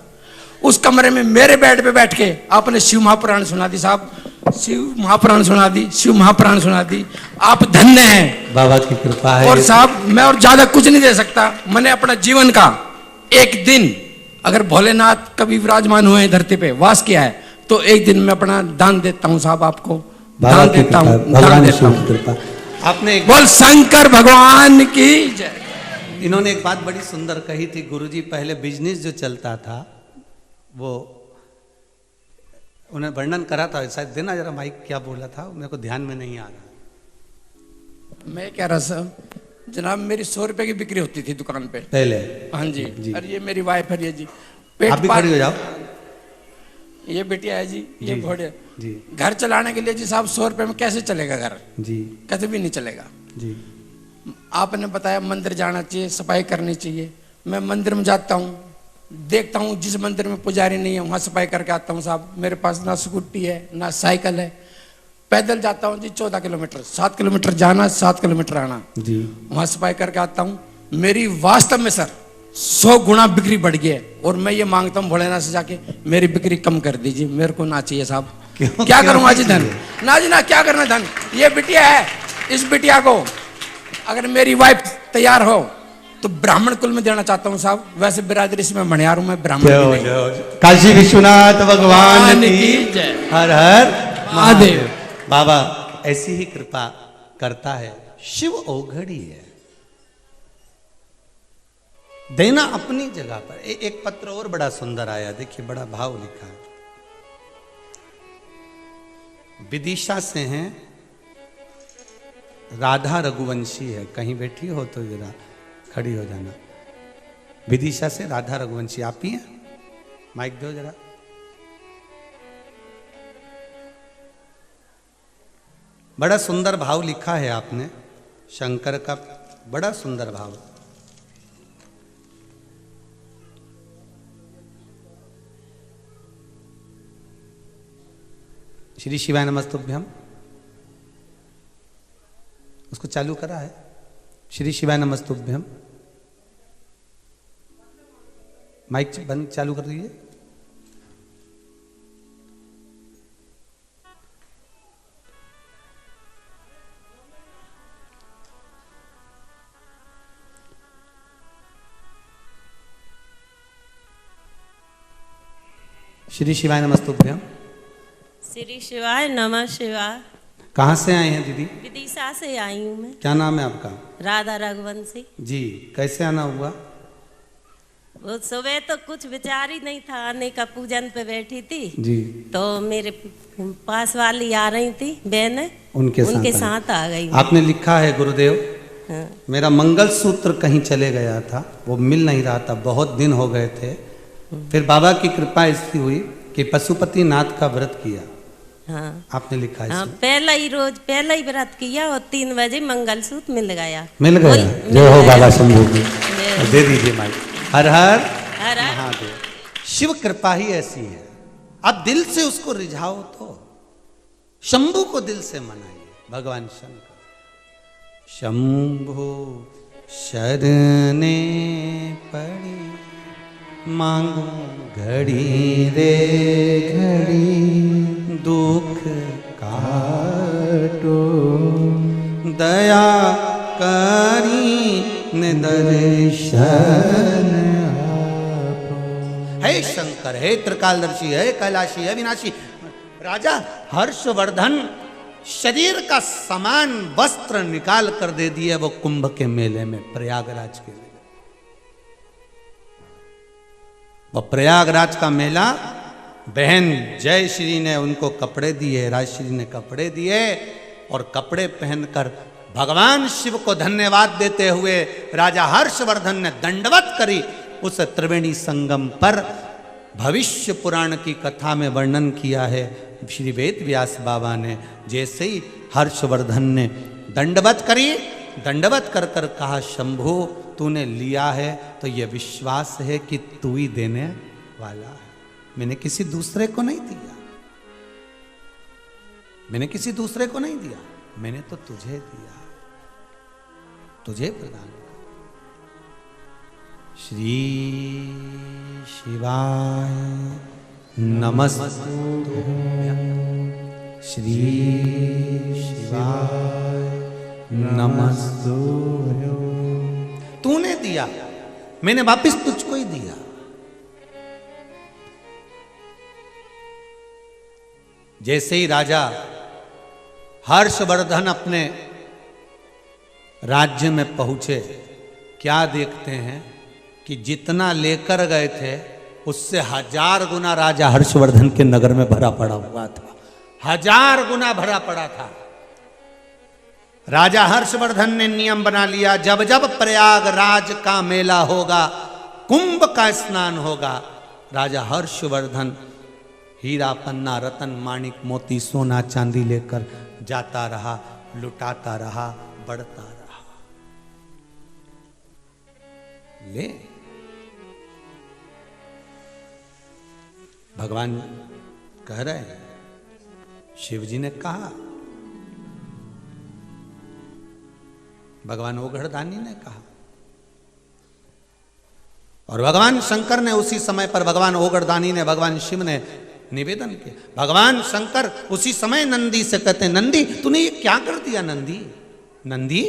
उस कमरे में मेरे बेड पे बैठ के आपने शिव महापुराण सुना दी साहब, शिव महापुराण सुना दी, शिव महापुराण सुना दी। आप धन्य हैं, बाबा की कृपा है। और साहब मैं और ज्यादा कुछ नहीं दे सकता। मैंने अपना जीवन का एक दिन, अगर भोलेनाथ कभी विराजमान हुए धरती पे वास किया है, तो एक दिन मैं अपना दान देता हूँ साहब, आपको दान देता हूँ, दान देता हूँ। आपने बोल शंकर भगवान की जय। इन्होंने एक बात बड़ी सुंदर कही थी गुरुजी, पहले बिजनेस जो चलता था वो उन्हें वर्णन करा था, शायद देना जरा माइक, क्या बोला था मेरे को ध्यान में नहीं आ रहा। मैं कह रहा सर जनाब, मेरी 100 रुपए की बिक्री होती थी दुकान पे पहले। हाँ जी, जी। और ये मेरी वाइफ है, ये जी आप भी खड़ी हो जाओ। ये बिटिया है जी, ये जी, घोड़े जी। घर चलाने के लिए जी साहब 100 रुपए में कैसे चलेगा घर? जी कैसे भी नहीं चलेगा। जी आपने बताया मंदिर जाना चाहिए, सफाई करनी चाहिए। मैं मंदिर में जाता हूँ, देखता हूँ जिस मंदिर में पुजारी नहीं है वहाँ सफाई करके आता हूँ साहब। मेरे पास ना स्कूटी है ना साइकिल है, पैदल जाता हूँ जी 14 किलोमीटर, 7 किलोमीटर जाना 7 किलोमीटर आना जी। वहाँ सफाई करके आता हूँ। मेरी वास्तव में सर 100 गुना बिक्री बढ़ गई है, और मैं ये मांगता हूँ भोलेनाथ से जाके मेरी बिक्री कम कर दीजिए, मेरे को ना चाहिए साहब। क्यों? क्या करूँगा जी क्यों? धन? ना जी ना, क्या करना धन? ये बिटिया है, इस बिटिया को अगर मेरी वाइफ तैयार हो तो ब्राह्मण कुल में देना चाहता हूँ साहब। वैसे बिरादरी से मैं मणियार हूँ, मैं ब्राह्मण भी नहीं। काशी विश्वनाथ भगवान की जय। हर हर महादेव। बाबा ऐसी ही कृपा करता है, शिव औघड़ी है। देना अपनी जगह पर। एक पत्र और बड़ा सुंदर आया, देखिए बड़ा भाव लिखा है। विदिशा से हैं, राधा रघुवंशी है। कहीं बैठी हो तो जरा खड़ी हो जाना। विदिशा से राधा रघुवंशी, आप ही हैं? माइक दो जरा। बड़ा सुंदर भाव लिखा है आपने, शंकर का बड़ा सुंदर भाव। श्री शिवाय नमस्तुभ्यम, उसको चालू करा है। श्री शिवाय नमस्तुभ्यम, माइक बंद चालू कर दीजिए। श्री शिवाय नमस्तुभ्यम। श्री शिवाय नमः शिवाय। कहाँ से आए हैं दीदी? विदिशा से आई हूँ मैं। क्या नाम है आपका? राधा रघुवंशी जी। कैसे आना हुआ? वो सुबह तो कुछ विचार ही नहीं था आने का, पूजन पे बैठी थी जी। तो मेरे पास वाली आ रही थी बहन, उनके साथ आ गई। आपने लिखा है गुरुदेव, हाँ। मेरा मंगलसूत्र कहीं चले गया था, वो मिल नहीं रहा था, बहुत दिन हो गए थे। फिर बाबा की कृपा ऐसी हुई कि पशुपति नाथ का व्रत किया। हाँ। आपने लिखा है हाँ, इसमें। पहला ही व्रत किया और 3 बजे मंगलसूत्र मिल गया। मिल गया। जय हो बाबा शंभू की। दे दीजिए माइक। हर हर हर हर। महादेव। शिव कृपा ही ऐसी है, आप दिल से उसको रिझाओ तो। शंभू को दिल से मनाइए, भगवान शंकर। शंभू शरणे पड़ी, मांगू घड़ी रे घड़ी, दुख काटो दया करी दर्शन आपो। हे शंकर, हे त्रिकालदर्शी, हे कैलाशी, हे विनाशी राजा हर्षवर्धन शरीर का समान वस्त्र निकाल कर दे दिए वो कुंभ के मेले में, प्रयागराज के लिए। वो प्रयागराज का मेला, बहन जय श्री ने उनको कपड़े दिए, राजश्री ने कपड़े दिए, और कपड़े पहनकर भगवान शिव को धन्यवाद देते हुए राजा हर्षवर्धन ने दंडवत करी उस त्रिवेणी संगम पर। भविष्य पुराण की कथा में वर्णन किया है श्री वेद व्यास बाबा ने। जैसे ही हर्षवर्धन ने दंडवत करी, दंडवत कर कर कहा, शंभू तूने लिया है तो ये विश्वास है कि तू ही देने वाला है, मैंने किसी दूसरे को नहीं दिया, मैंने किसी दूसरे को नहीं दिया, मैंने तो तुझे दिया, तुझे प्रदान किया। श्री शिवाय नमस्तुभ्यं, श्री शिवाय नमस्तुभ्यं। तूने दिया, मैंने वापिस तुझको ही दिया। जैसे ही राजा हर्षवर्धन अपने राज्य में पहुंचे क्या देखते हैं कि जितना लेकर गए थे उससे 1000 गुना राजा हर्षवर्धन के नगर में भरा पड़ा हुआ था। 1000 गुना भरा पड़ा था। राजा हर्षवर्धन ने नियम बना लिया, जब जब प्रयागराज का मेला होगा, कुंभ का स्नान होगा, राजा हर्षवर्धन हीरा पन्ना रतन माणिक मोती सोना चांदी लेकर जाता रहा, लुटाता रहा, बढ़ता रहा। ले भगवान कह रहे हैं, शिव जी ने कहा, भगवान ओघड़दानी ने कहा, और भगवान शंकर ने उसी समय पर, भगवान ओघड़दानी ने भगवान शिव ने निवेदन किया। भगवान शंकर उसी समय नंदी से कहते हैं, नंदी तूने ये क्या कर दिया? नंदी नंदी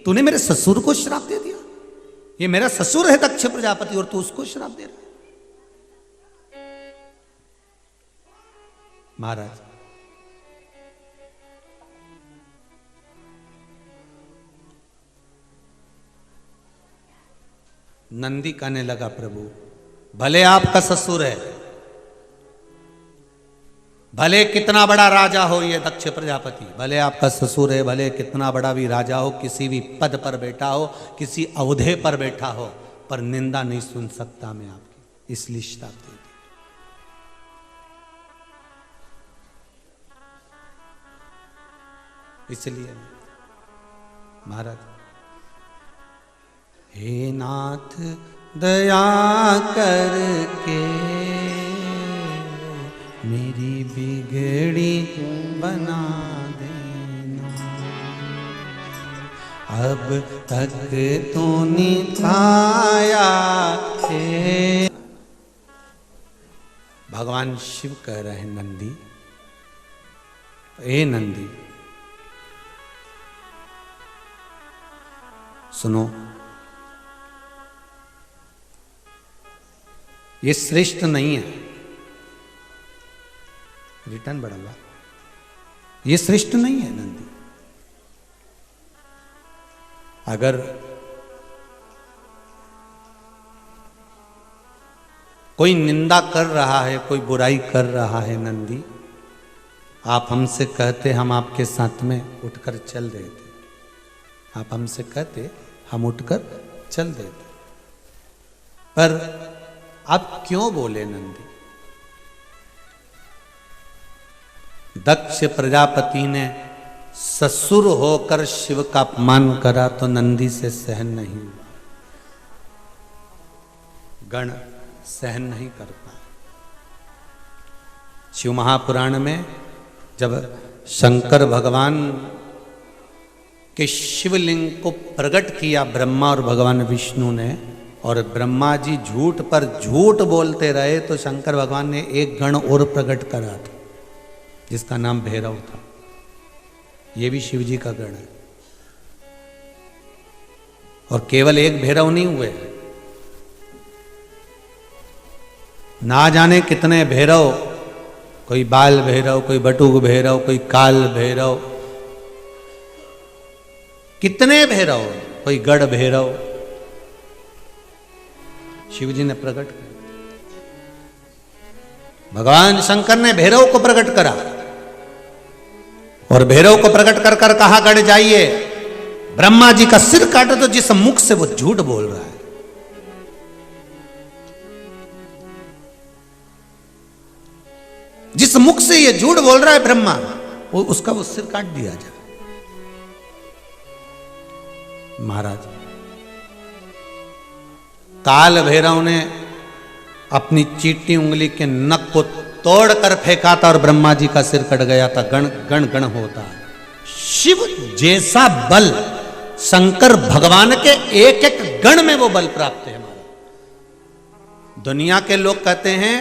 तूने मेरे ससुर को श्राप दे दिया। ये मेरा ससुर है दक्ष प्रजापति और तू उसको श्राप दे रहा है। महाराज नंदी कहने लगा, प्रभु भले आपका ससुर है, भले कितना बड़ा राजा हो ये दक्ष प्रजापति, भले आपका ससुर है, भले कितना बड़ा भी राजा हो, किसी भी पद पर बैठा हो, किसी अवधे पर बैठा हो, पर निंदा नहीं सुन सकता मैं आपकी, इसलिए श्राप दे दी। इसलिए महाराज, हे नाथ दया करके मेरी बिगड़ी बना देना, अब तक तो निभाया है। भगवान शिव कह रहे हैं, नंदी, ए नंदी सुनो, ये श्रेष्ठ नहीं है। रिटर्न बढ़ा, ये श्रेष्ठ नहीं है नंदी। अगर कोई निंदा कर रहा है, कोई बुराई कर रहा है नंदी, आप हमसे कहते हम आपके साथ में उठकर चल देते, आप हमसे कहते हम उठकर चल देते, पर आप क्यों बोले नंदी? दक्ष प्रजापति ने ससुर होकर शिव का अपमान करा तो नंदी से सहन नहीं हुआ, गण सहन नहीं कर पाए। शिव महापुराण में जब शंकर भगवान के शिवलिंग को प्रकट किया ब्रह्मा और भगवान विष्णु ने, और ब्रह्मा जी झूठ पर झूठ बोलते रहे, तो शंकर भगवान ने एक गण और प्रकट करा था जिसका नाम भैरव था। ये भी शिव जी का गण है, और केवल एक भैरव नहीं हुए, ना जाने कितने भैरव, कोई बाल भैरव, कोई बटुक भैरव, कोई काल भैरव, कितने भैरव, कोई गढ़ भैरव शिव जी ने प्रकट किया। भगवान शंकर ने भैरव को प्रकट करा, और भैरव को प्रकट कर कर कहा, गढ़ जाइए, ब्रह्मा जी का सिर काटो। तो जिस मुख से वो झूठ बोल रहा है, जिस मुख से ये झूठ बोल रहा है ब्रह्मा, वो उसका वो सिर काट दिया जाए। महाराज काल भैरव ने अपनी चीटी उंगली के नख को तोड़कर फेंका था और ब्रह्मा जी का सिर कट गया था। गण गण गण होता है। शिव जैसा बल शंकर भगवान के एक एक गण में वो बल प्राप्त है। हमारा दुनिया के लोग कहते हैं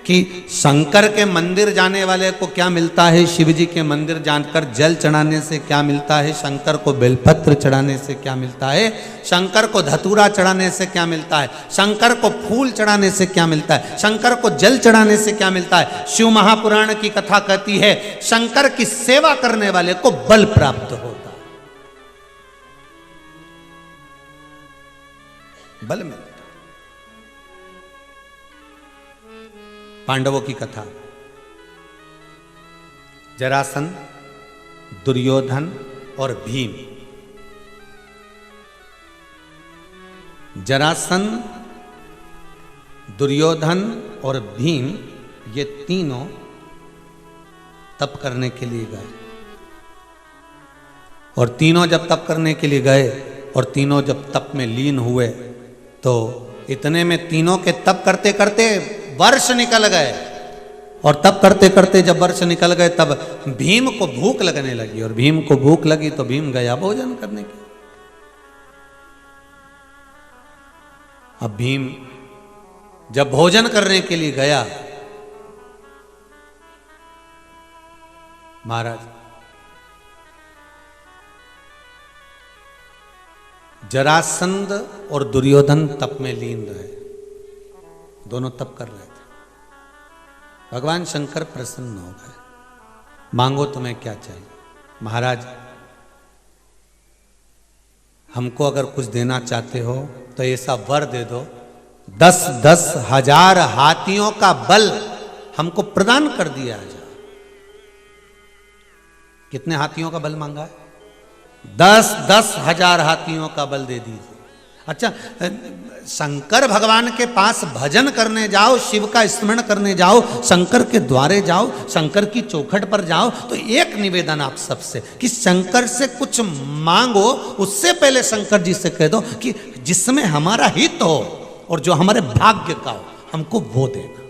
कि शंकर के मंदिर जाने वाले को क्या मिलता है, शिव जी के मंदिर जाकर जल चढ़ाने से क्या मिलता है, शंकर को बेलपत्र चढ़ाने से क्या मिलता है, शंकर को धतूरा चढ़ाने से क्या मिलता है, शंकर को फूल चढ़ाने से क्या मिलता है, शंकर को जल चढ़ाने से क्या मिलता है। शिव महापुराण की कथा कहती है शंकर की सेवा करने वाले को बल प्राप्त होता है। बल मिलता। पांडवों की कथा, जरासंध, दुर्योधन और भीम। जरासंध, दुर्योधन और भीम ये तीनों तप करने के लिए गए। और तीनों जब तप करने के लिए गए और तीनों जब तप में लीन हुए तो इतने में तीनों के तप करते करते वर्ष निकल गए। और तप करते करते जब वर्ष निकल गए तब भीम को भूख लगने लगी। और भीम को भूख लगी तो भीम गया भोजन करने के। अब भीम जब भोजन करने के लिए गया, महाराज जरासंध और दुर्योधन तप में लीन रहे। दोनों तप कर रहे थे। भगवान शंकर प्रसन्न हो गए। मांगो तुम्हें क्या चाहिए? महाराज हमको अगर कुछ देना चाहते हो तो ऐसा वर दे दो, 10,000 हजार हाथियों का बल हमको प्रदान कर दिया जाए। कितने हाथियों का बल मांगा है? 10,000 हजार हाथियों का बल दे दीजिए। अच्छा, शंकर भगवान के पास भजन करने जाओ, शिव का स्मरण करने जाओ, शंकर के द्वारे जाओ, शंकर की चौखट पर जाओ तो एक निवेदन आप सबसे कि शंकर से कुछ मांगो, उससे पहले शंकर जी से कह दो कि जिसमें हमारा हित हो और जो हमारे भाग्य का हो हमको वो देना।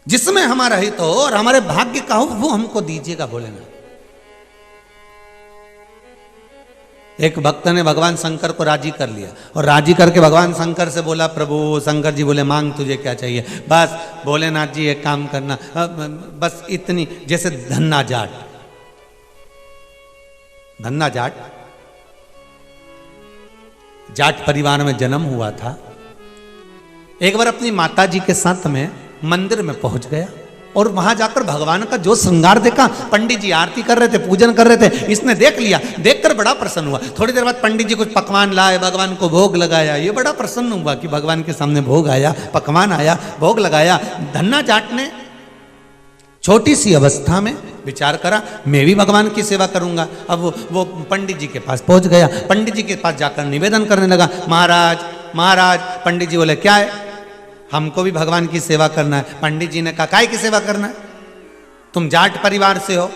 जिसमें हमारा हित हो और हमारे भाग्य का हो वो हमको दीजिएगा भोलेनाथ। एक भक्त ने भगवान शंकर को राजी कर लिया और राजी करके भगवान शंकर से बोला, प्रभु शंकर जी बोले मांग तुझे क्या चाहिए? बस भोलेनाथ जी एक काम करना, बस इतनी, जैसे धन्ना जाट, धन्ना जाट जाट परिवार में जन्म हुआ था। एक बार अपनी माता जी के साथ में मंदिर में पहुंच गया और वहां जाकर भगवान का जो श्रृंगार देखा, पंडित जी आरती कर रहे थे, पूजन कर रहे थे, इसने देख लिया। देखकर बड़ा प्रसन्न हुआ। थोड़ी देर बाद पंडित जी कुछ पकवान लाए, भगवान को भोग लगाया। ये बड़ा प्रसन्न हुआ कि भगवान के सामने भोग आया, पकवान आया, भोग लगाया। धन्ना जाट ने छोटी सी अवस्था में विचार करा, मैं भी भगवान की सेवा करूंगा। अब वो पंडित जी के पास पहुंच गया। पंडित जी के पास जाकर निवेदन करने लगा, महाराज महाराज। पंडित जी बोले क्या है? हमको भी भगवान की सेवा करना है। पंडित जी ने कहा काय की सेवा करना है? तुम जाट परिवार से हो,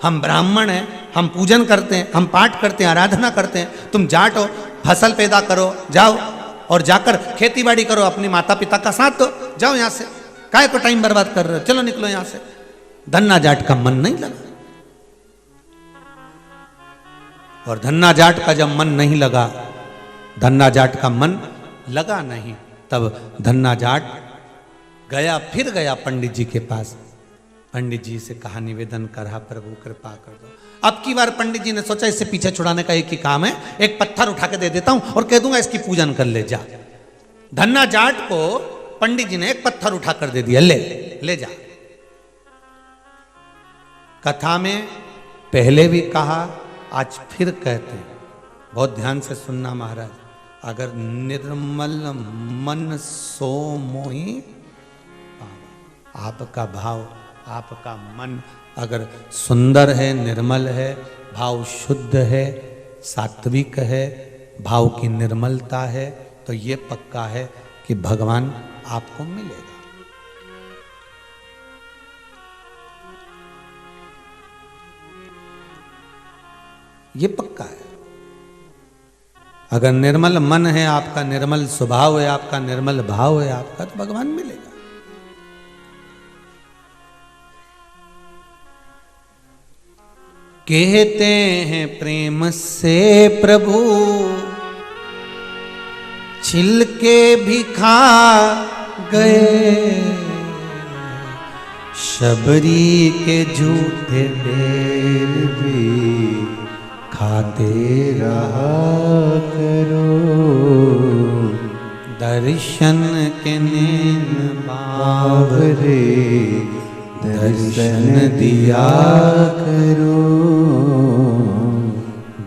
हम ब्राह्मण हैं, हम पूजन करते हैं, हम पाठ करते हैं, आराधना करते हैं। तुम जाट हो, फसल पैदा करो, जाओ और जाकर खेती बाड़ी करो, अपने माता पिता का साथ दो, जाओ यहाँ से, काय को टाइम बर्बाद कर रहे हो, चलो निकलो यहाँ से। धन्ना जाट का मन नहीं लगा। और धन्ना जाट का जब मन नहीं लगा, धन्ना जाट का मन लगा नहीं, तब धन्ना जाट गया, फिर गया पंडित जी के पास। पंडित जी से कहा, निवेदन करा, प्रभु कृपा कर दो। अब की बार पंडित जी ने सोचा इससे पीछे छुड़ाने का एक ही काम है, एक पत्थर उठा के दे देता हूं और कह दूंगा इसकी पूजन कर ले, जा। धन्ना जाट को पंडित जी ने एक पत्थर उठा कर दे दिया, ले जा। कथा में पहले भी कहा, आज फिर कहते हैं, बहुत ध्यान से सुनना महाराज। अगर निर्मल मन सो मोहि, आपका भाव, आपका मन अगर सुंदर है, निर्मल है, भाव शुद्ध है, सात्विक है, भाव की निर्मलता है, तो ये पक्का है कि भगवान आपको मिलेगा। ये पक्का है। अगर निर्मल मन है आपका, निर्मल स्वभाव है आपका, निर्मल भाव है आपका, तो भगवान मिलेगा। कहते हैं प्रेम से प्रभु छिलके भी खा गए, शबरी के झूठे बेर भी खाते रहा करो। दर्शन के नैन बावरे दर्शन दिया करो,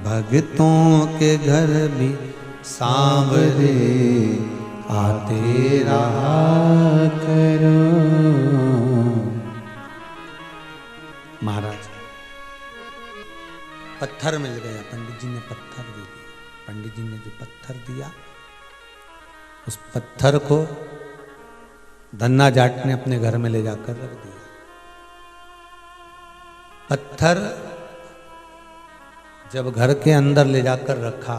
भक्तों के घर भी सांवरे आते रहा करो। महाराज पत्थर मिल गया, पंडित जी ने पत्थर दे दिया। पंडित जी ने जो पत्थर दिया, उस पत्थर को धन्ना जाट ने अपने घर में ले जाकर रख दिया। पत्थर जब घर के अंदर ले जाकर रखा,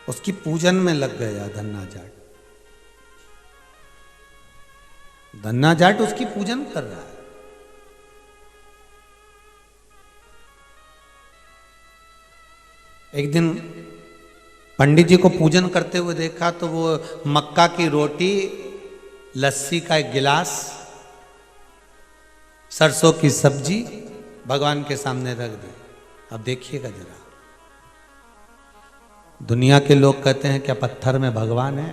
उसकी पूजन में लग गया धन्ना जाट। धन्ना जाट उसकी पूजन कर रहा है। एक दिन पंडित जी को पूजन करते हुए देखा तो वो मक्का की रोटी, लस्सी का एक गिलास, सरसों की सब्जी भगवान के सामने रख दी। अब देखिएगा जरा, दुनिया के लोग कहते हैं क्या पत्थर में भगवान है?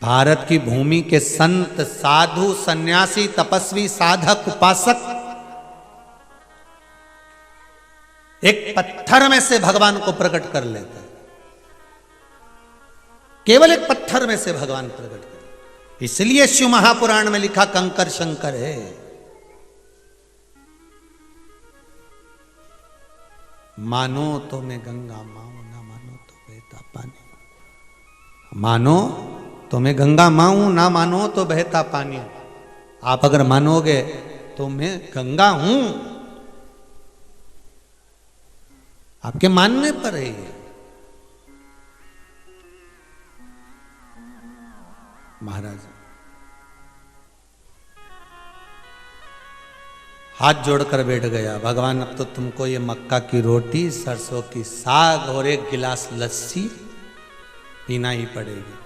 भारत की भूमि के संत, साधु, सन्यासी, तपस्वी, साधक, उपासक एक पत्थर में से भगवान को प्रकट कर लेते हैं। केवल एक पत्थर में से भगवान प्रकट कर, इसलिए शिव महापुराण में लिखा कंकर शंकर है। मानो तो मैं गंगा माऊं, ना मानो तो बहता पानी। मानो तो मैं गंगा माऊं, ना मानो तो बहता पानी। आप अगर मानोगे तो मैं गंगा हूं, आपके मानने पर है ये। महाराज हाथ जोड़कर बैठ गया, भगवान अब तो तुमको ये मक्का की रोटी, सरसों की साग और एक गिलास लस्सी पीना ही पड़ेगी।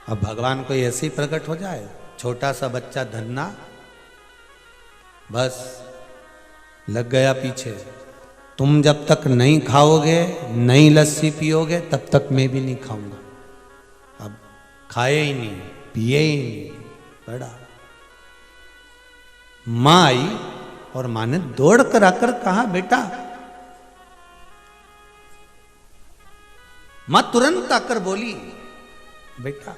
अब भगवान को ऐसे ही प्रकट हो जाए, छोटा सा बच्चा धन्ना बस लग गया पीछे। तुम जब तक नहीं खाओगे, नहीं लस्सी पियोगे, तब तक मैं भी नहीं खाऊंगा। अब खाए ही नहीं, पिए ही नहीं, बड़ा। मां आई और मां ने दौड़ कर आकर कहा, बेटा। मां तुरंत आकर बोली, बेटा,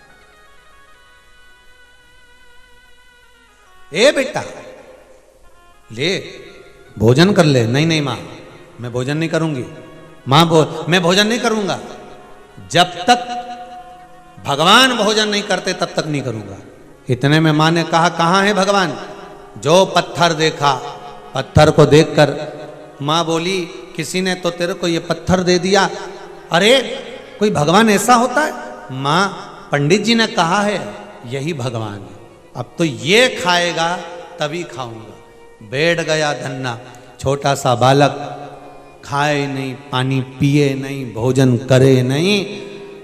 ए बेटा, ले भोजन कर ले। नहीं नहीं मां, मैं भोजन नहीं करूंगी। मां मैं भोजन नहीं करूंगा। जब तक भगवान भोजन नहीं करते तब तक नहीं करूंगा। इतने में मां ने कहा, कहां है भगवान? जो पत्थर देखा, पत्थर को देखकर मां बोली, किसी ने तो तेरे को ये पत्थर दे दिया। अरे कोई भगवान ऐसा होता है? मां, पंडित जी ने कहा है यही भगवान है। अब तो ये खाएगा तभी खाऊंगा। बैठ गया धन्ना, छोटा सा बालक, खाए नहीं, पानी पिए नहीं, भोजन करे नहीं।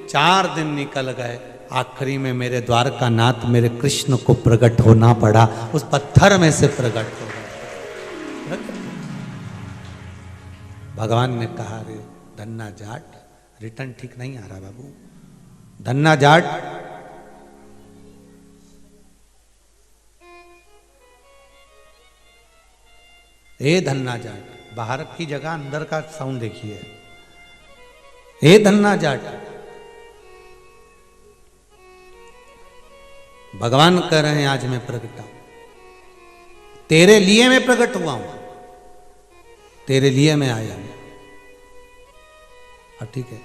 4 दिन निकल गए। आखिरी में मेरे द्वारका नाथ, मेरे कृष्ण को प्रकट होना पड़ा। उस पत्थर में से प्रकट हो गया। भगवान ने कहा, रे धन्ना जाट, रिटर्न ठीक नहीं आ रहा बाबू। धन्ना जाट, ए धन्ना जाट, बाहर की जगह अंदर का साउंड देखिए। ए धन्ना जाट, भगवान कह रहे हैं आज मैं प्रकट हूं, तेरे लिए मैं प्रकट हुआ हूं, तेरे लिए मैं आया हूं। ठीक है,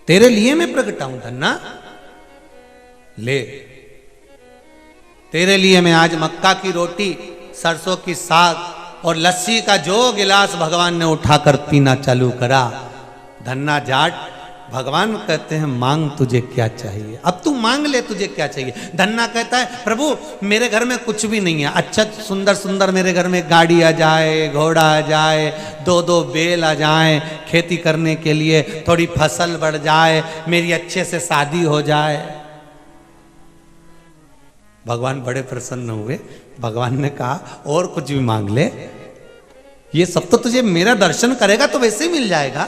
तेरे लिए मैं प्रकट हूं धन्ना, ले तेरे लिए मैं आज मक्का की रोटी, सरसों की साग और लस्सी का जो गिलास भगवान ने उठाकर पीना चालू करा। धन्ना जाट, भगवान कहते हैं मांग तुझे क्या चाहिए, अब तू मांग ले, तुझे क्या चाहिए। धन्ना कहता है प्रभु मेरे घर में कुछ भी नहीं है, अच्छा सुंदर सुंदर मेरे घर में गाड़ी आ जाए, घोड़ा आ जाए, 2-2 बैल आ जाए, खेती करने के लिए थोड़ी फसल बढ़ जाए, मेरी अच्छे से शादी हो जाए। भगवान बड़े प्रसन्न हुए। भगवान ने कहा और कुछ भी मांग ले, ये सब तो तुझे मेरा दर्शन करेगा तो वैसे ही मिल जाएगा।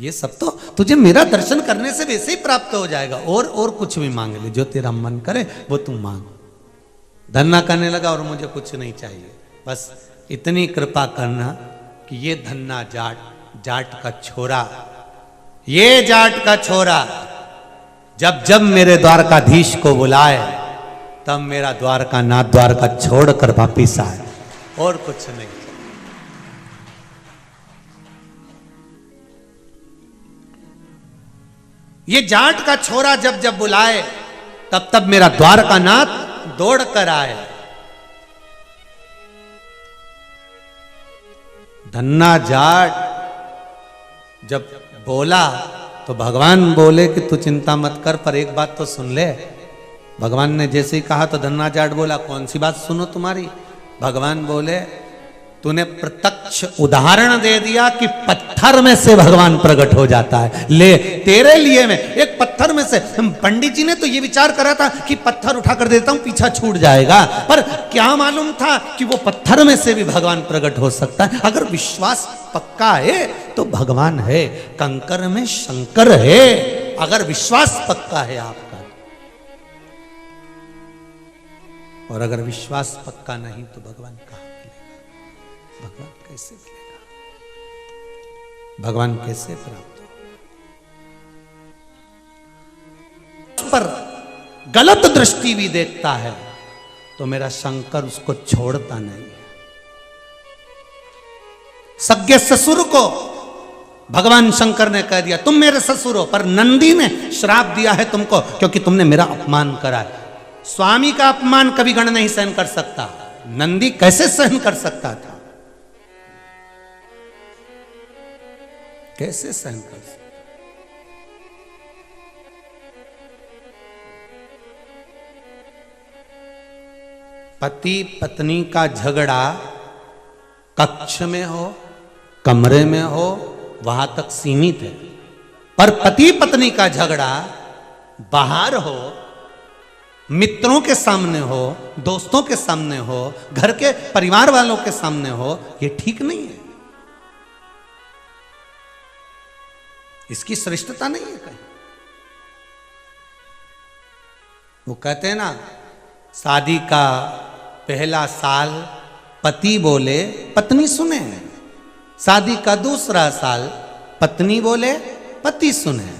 ये सब तो तुझे मेरा दर्शन करने से वैसे ही प्राप्त हो जाएगा। और कुछ भी मांग ले, जो तेरा मन करे वो तुम मांग। धन्ना करने लगा और मुझे कुछ नहीं चाहिए, बस इतनी कृपा करना कि ये धन्ना जाट का छोरा, ये जाट का छोरा जब जब मेरे द्वारकाधीश को बुलाए तब मेरा द्वारका नाथ द्वारका छोड़कर वापिस आए, और कुछ नहीं। ये जाट का छोरा जब जब बुलाए तब तब मेरा द्वारका नाथ दौड़ कर आए। धन्ना जाट जब बोला तो भगवान बोले कि तू चिंता मत कर, पर एक बात तो सुन ले। भगवान ने जैसे ही कहा तो धन्ना जाट बोला कौन सी बात सुनो तुम्हारी। भगवान बोले तूने प्रत्यक्ष उदाहरण दे दिया कि पत्थर में से भगवान प्रकट हो जाता है। ले तेरे लिए मैं एक पत्थर में से, पंडित जी ने तो ये विचार करा था कि पत्थर उठा कर देता हूं पीछा छूट जाएगा, पर क्या मालूम था कि वो पत्थर में से भी भगवान प्रकट हो सकता है। अगर विश्वास पक्का है तो भगवान है, कंकर में शंकर है। अगर विश्वास पक्का है आपका, और अगर विश्वास पक्का नहीं तो भगवान कहां मिलेगा, भगवान कैसे मिलेगा, भगवान कैसे प्राप्त हो। पर गलत दृष्टि भी देखता है तो मेरा शंकर उसको छोड़ता नहीं है। सज्ञ ससुर को भगवान शंकर ने कह दिया तुम मेरे ससुर हो, पर नंदी ने श्राप दिया है तुमको क्योंकि तुमने मेरा अपमान करा है। स्वामी का अपमान कभी गण नहीं सहन कर सकता, नंदी कैसे सहन कर सकता था, कैसे सहन कर सकता। पति पत्नी का झगड़ा कक्ष में हो, कमरे में हो, वहां तक सीमित है, पर पति पत्नी का झगड़ा बाहर हो, मित्रों के सामने हो, दोस्तों के सामने हो, घर के परिवार वालों के सामने हो, ये ठीक नहीं है। इसकी श्रेष्ठता नहीं है कहीं। वो कहते हैं ना, शादी का पहला साल पति बोले पत्नी सुने, शादी का दूसरा साल पत्नी बोले पति सुने,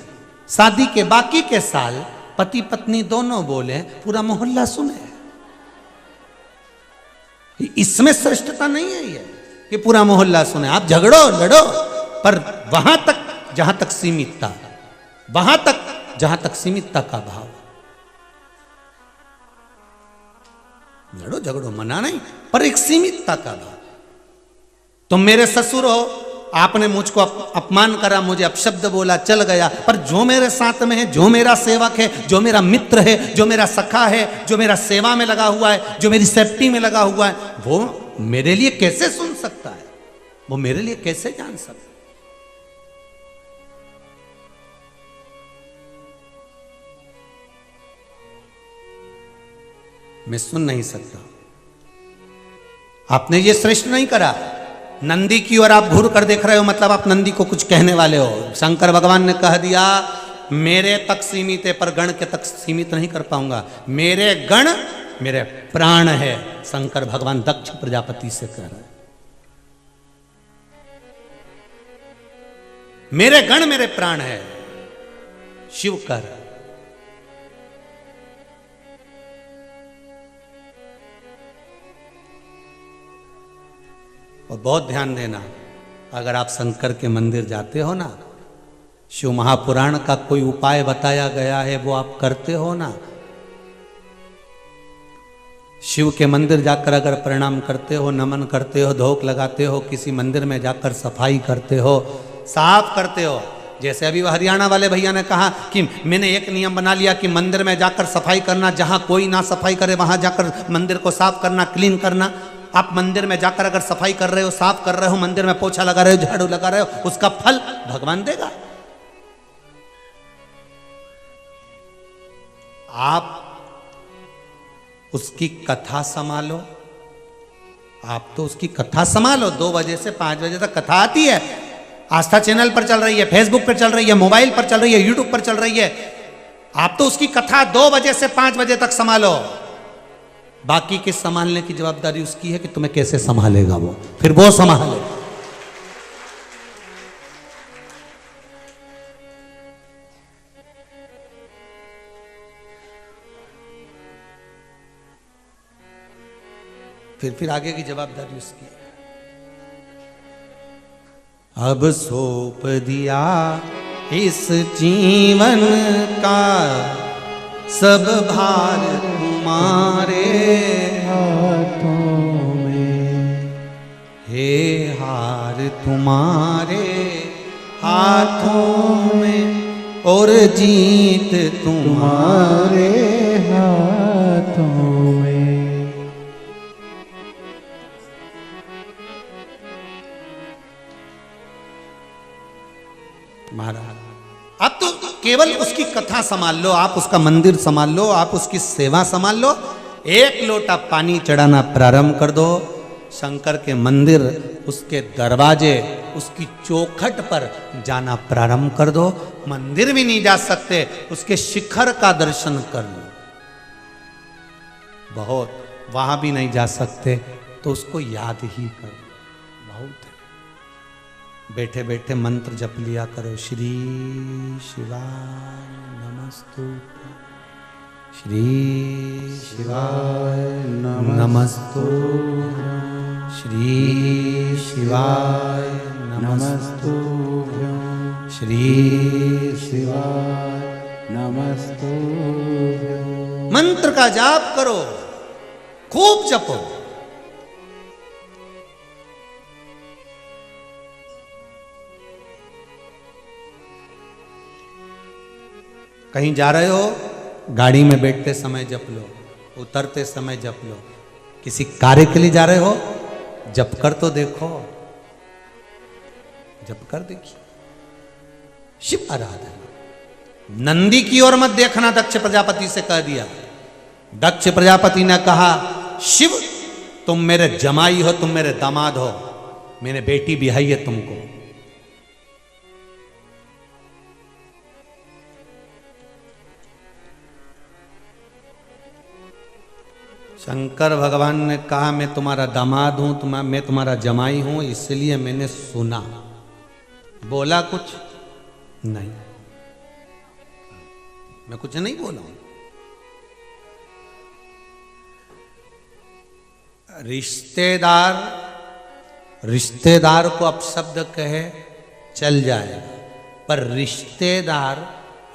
शादी के बाकी के साल पति पत्नी दोनों बोले पूरा मोहल्ला सुने। इसमें श्रेष्ठता नहीं है ये कि पूरा मोहल्ला सुने। आप झगड़ो लड़ो, पर वहां तक जहां तक सीमितता, वहां तक जहां तक सीमितता का भाव। लड़ो झगड़ो मना नहीं, पर एक सीमितता का भाव। तुम मेरे ससुर हो, आपने मुझको अपमान करा, मुझे अपशब्द बोला, चल गया, पर जो मेरे साथ में है, जो मेरा सेवक है, जो मेरा मित्र है, जो मेरा सखा है, जो मेरा सेवा में लगा हुआ है, जो मेरी सेफ्टी में लगा हुआ है, वो मेरे लिए कैसे सुन सकता है, वो मेरे लिए कैसे जान सकता है। मैं सुन नहीं सकता। आपने ये श्रेष्ठ नहीं करा। नंदी की ओर आप घूर कर देख रहे हो, मतलब आप नंदी को कुछ कहने वाले हो। शंकर भगवान ने कह दिया मेरे तक सीमित है, पर गण के तक सीमित नहीं कर पाऊंगा। मेरे गण मेरे प्राण है, शंकर भगवान दक्ष प्रजापति से कह रहे हैं। मेरे गण मेरे प्राण है, शिव कह रहा है। और बहुत ध्यान देना, अगर आप शंकर के मंदिर जाते हो ना, शिव महापुराण का कोई उपाय बताया गया है वो आप करते हो ना, शिव के मंदिर जाकर अगर प्रणाम करते हो, नमन करते हो, धोक लगाते हो, किसी मंदिर में जाकर सफाई करते हो, साफ करते हो। जैसे अभी हरियाणा वाले भैया ने कहा कि मैंने एक नियम बना लिया कि मंदिर में जाकर सफाई करना, जहां कोई ना सफाई करे वहां जाकर मंदिर को साफ करना, क्लीन करना। आप मंदिर में जाकर अगर सफाई कर रहे हो, साफ कर रहे हो, मंदिर में पोछा लगा रहे हो, झाड़ू लगा रहे हो, उसका फल भगवान देगा। आप उसकी कथा संभालो, आप तो उसकी कथा संभालो। 2 बजे से 5 बजे तक कथा आती है, आस्था चैनल पर चल रही है, फेसबुक पर चल रही है, मोबाइल पर चल रही है, यूट्यूब पर चल रही है। आप तो उसकी कथा 2 बजे से 5 बजे तक संभालो, बाकी के संभालने की जवाबदारी उसकी है कि तुम्हें कैसे संभालेगा वो, फिर वो संभाले। फिर आगे की जवाबदारी उसकी है। अब सौंप दिया इस जीवन का सब भार तुम्हारे हाथों में, हे हार तुम्हारे हाथों में और जीत तुम्हारे हाथों में। महाराज अब तो केवल उसकी कथा संभाल लो, आप उसका मंदिर संभाल लो, आप उसकी सेवा संभाल लो। 1 लोटा पानी चढ़ाना प्रारंभ कर दो, शंकर के मंदिर, उसके दरवाजे, उसकी चौखट पर जाना प्रारंभ कर दो। मंदिर भी नहीं जा सकते, उसके शिखर का दर्शन कर लो। बहुत वहां भी नहीं जा सकते तो उसको याद ही करो, बहुत है। बैठे बैठे मंत्र जप लिया करो, श्री शिवाय नमस्तुते, श्री शिवाय नमस्तुते, श्री शिवाय नमस्तुते, श्री शिवाय नमस्तुते। मंत्र का जाप करो, खूब जपो। कहीं जा रहे हो, गाड़ी में बैठते समय जप लो, उतरते समय जप लो। किसी कार्य के लिए जा रहे हो, जप कर तो देखो, जप कर देखिए। शिव आराधना। नंदी की ओर मत देखना, दक्ष प्रजापति से कह दिया। दक्ष प्रजापति ने कहा, शिव तुम मेरे जमाई हो, तुम मेरे दामाद हो, मैंने बेटी बिहाई है तुमको। शंकर भगवान ने कहा, मैं तुम्हारा दामाद हूं, मैं तुम्हारा जमाई हूं, इसलिए मैंने सुना। बोला कुछ नहीं, मैं कुछ नहीं बोला हूं। रिश्तेदार को अपशब्द कहे चल जाएगा, पर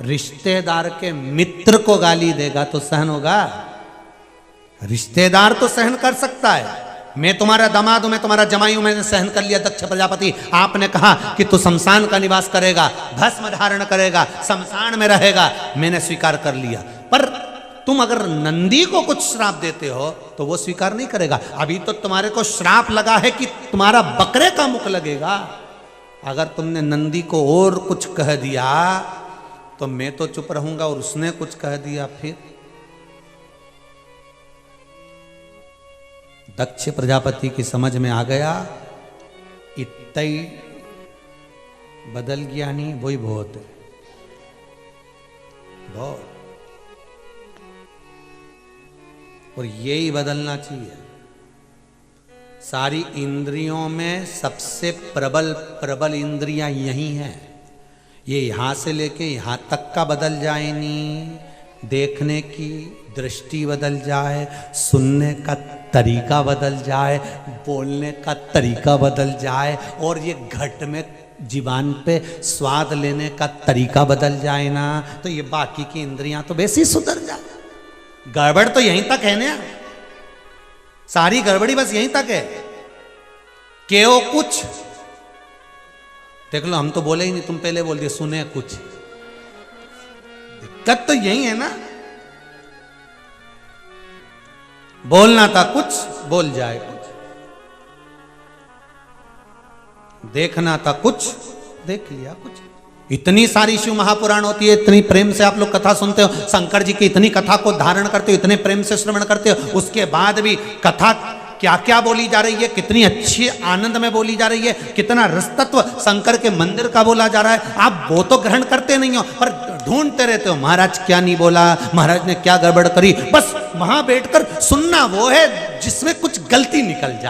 रिश्तेदार के मित्र को गाली देगा तो सहन होगा? रिश्तेदार तो सहन कर सकता है। मैं तुम्हारा दामाद हूं, मैं तुम्हारा जमाई हूं, मैंने सहन कर लिया। दक्ष प्रजापति, आपने कहा कि तू शमशान का निवास करेगा, भस्म धारण करेगा, शमशान में रहेगा, मैंने स्वीकार कर लिया। पर तुम अगर नंदी को कुछ श्राप देते हो तो वो स्वीकार नहीं करेगा। अभी तो तुम्हारे को श्राप लगा है कि तुम्हारा बकरे का मुख लगेगा। अगर तुमने नंदी को और कुछ कह दिया तो मैं तो चुप रहूंगा, और उसने कुछ कह दिया फिर। दक्ष प्रजापति की समझ में आ गया, इतना ही बदल गया नहीं, वही बहुत है, बहुत। और यही बदलना चाहिए। सारी इंद्रियों में सबसे प्रबल इंद्रियां यही हैं। ये यहां से लेके यहां तक का बदल जाए नहीं, देखने की दृष्टि बदल जाए, सुनने का तरीका बदल जाए, बोलने का तरीका बदल जाए, और ये घट में जीवान पे स्वाद लेने का तरीका बदल जाए ना, तो ये बाकी की इंद्रियां तो वैसे ही सुधर जाए। गड़बड़ तो यहीं तक है ना, सारी गड़बड़ी बस यहीं तक है। केओ कुछ देख लो, हम तो बोले ही नहीं, तुम पहले बोल दिए सुने कुछ। दिक्कत तो यही है ना, बोलना था कुछ, बोल जाए कुछ, देखना था कुछ, देख लिया कुछ। इतनी सारी शिव महापुराण होती है, इतनी प्रेम से आप लोग कथा सुनते हो, शंकर जी की इतनी कथा को धारण करते हो, इतने प्रेम से श्रवण करते हो, उसके बाद भी कथा क्या क्या बोली जा रही है, कितनी अच्छी आनंद में बोली जा रही है, कितना रसतत्व शंकर के मंदिर का बोला जा रहा है, आप वो तो ग्रहण करते नहीं हो पर ढूंढते रहते हो महाराज क्या नहीं बोला, महाराज ने क्या गड़बड़ करी। बस वहां बैठकर सुनना वो है जिसमें कुछ गलती निकल जाए।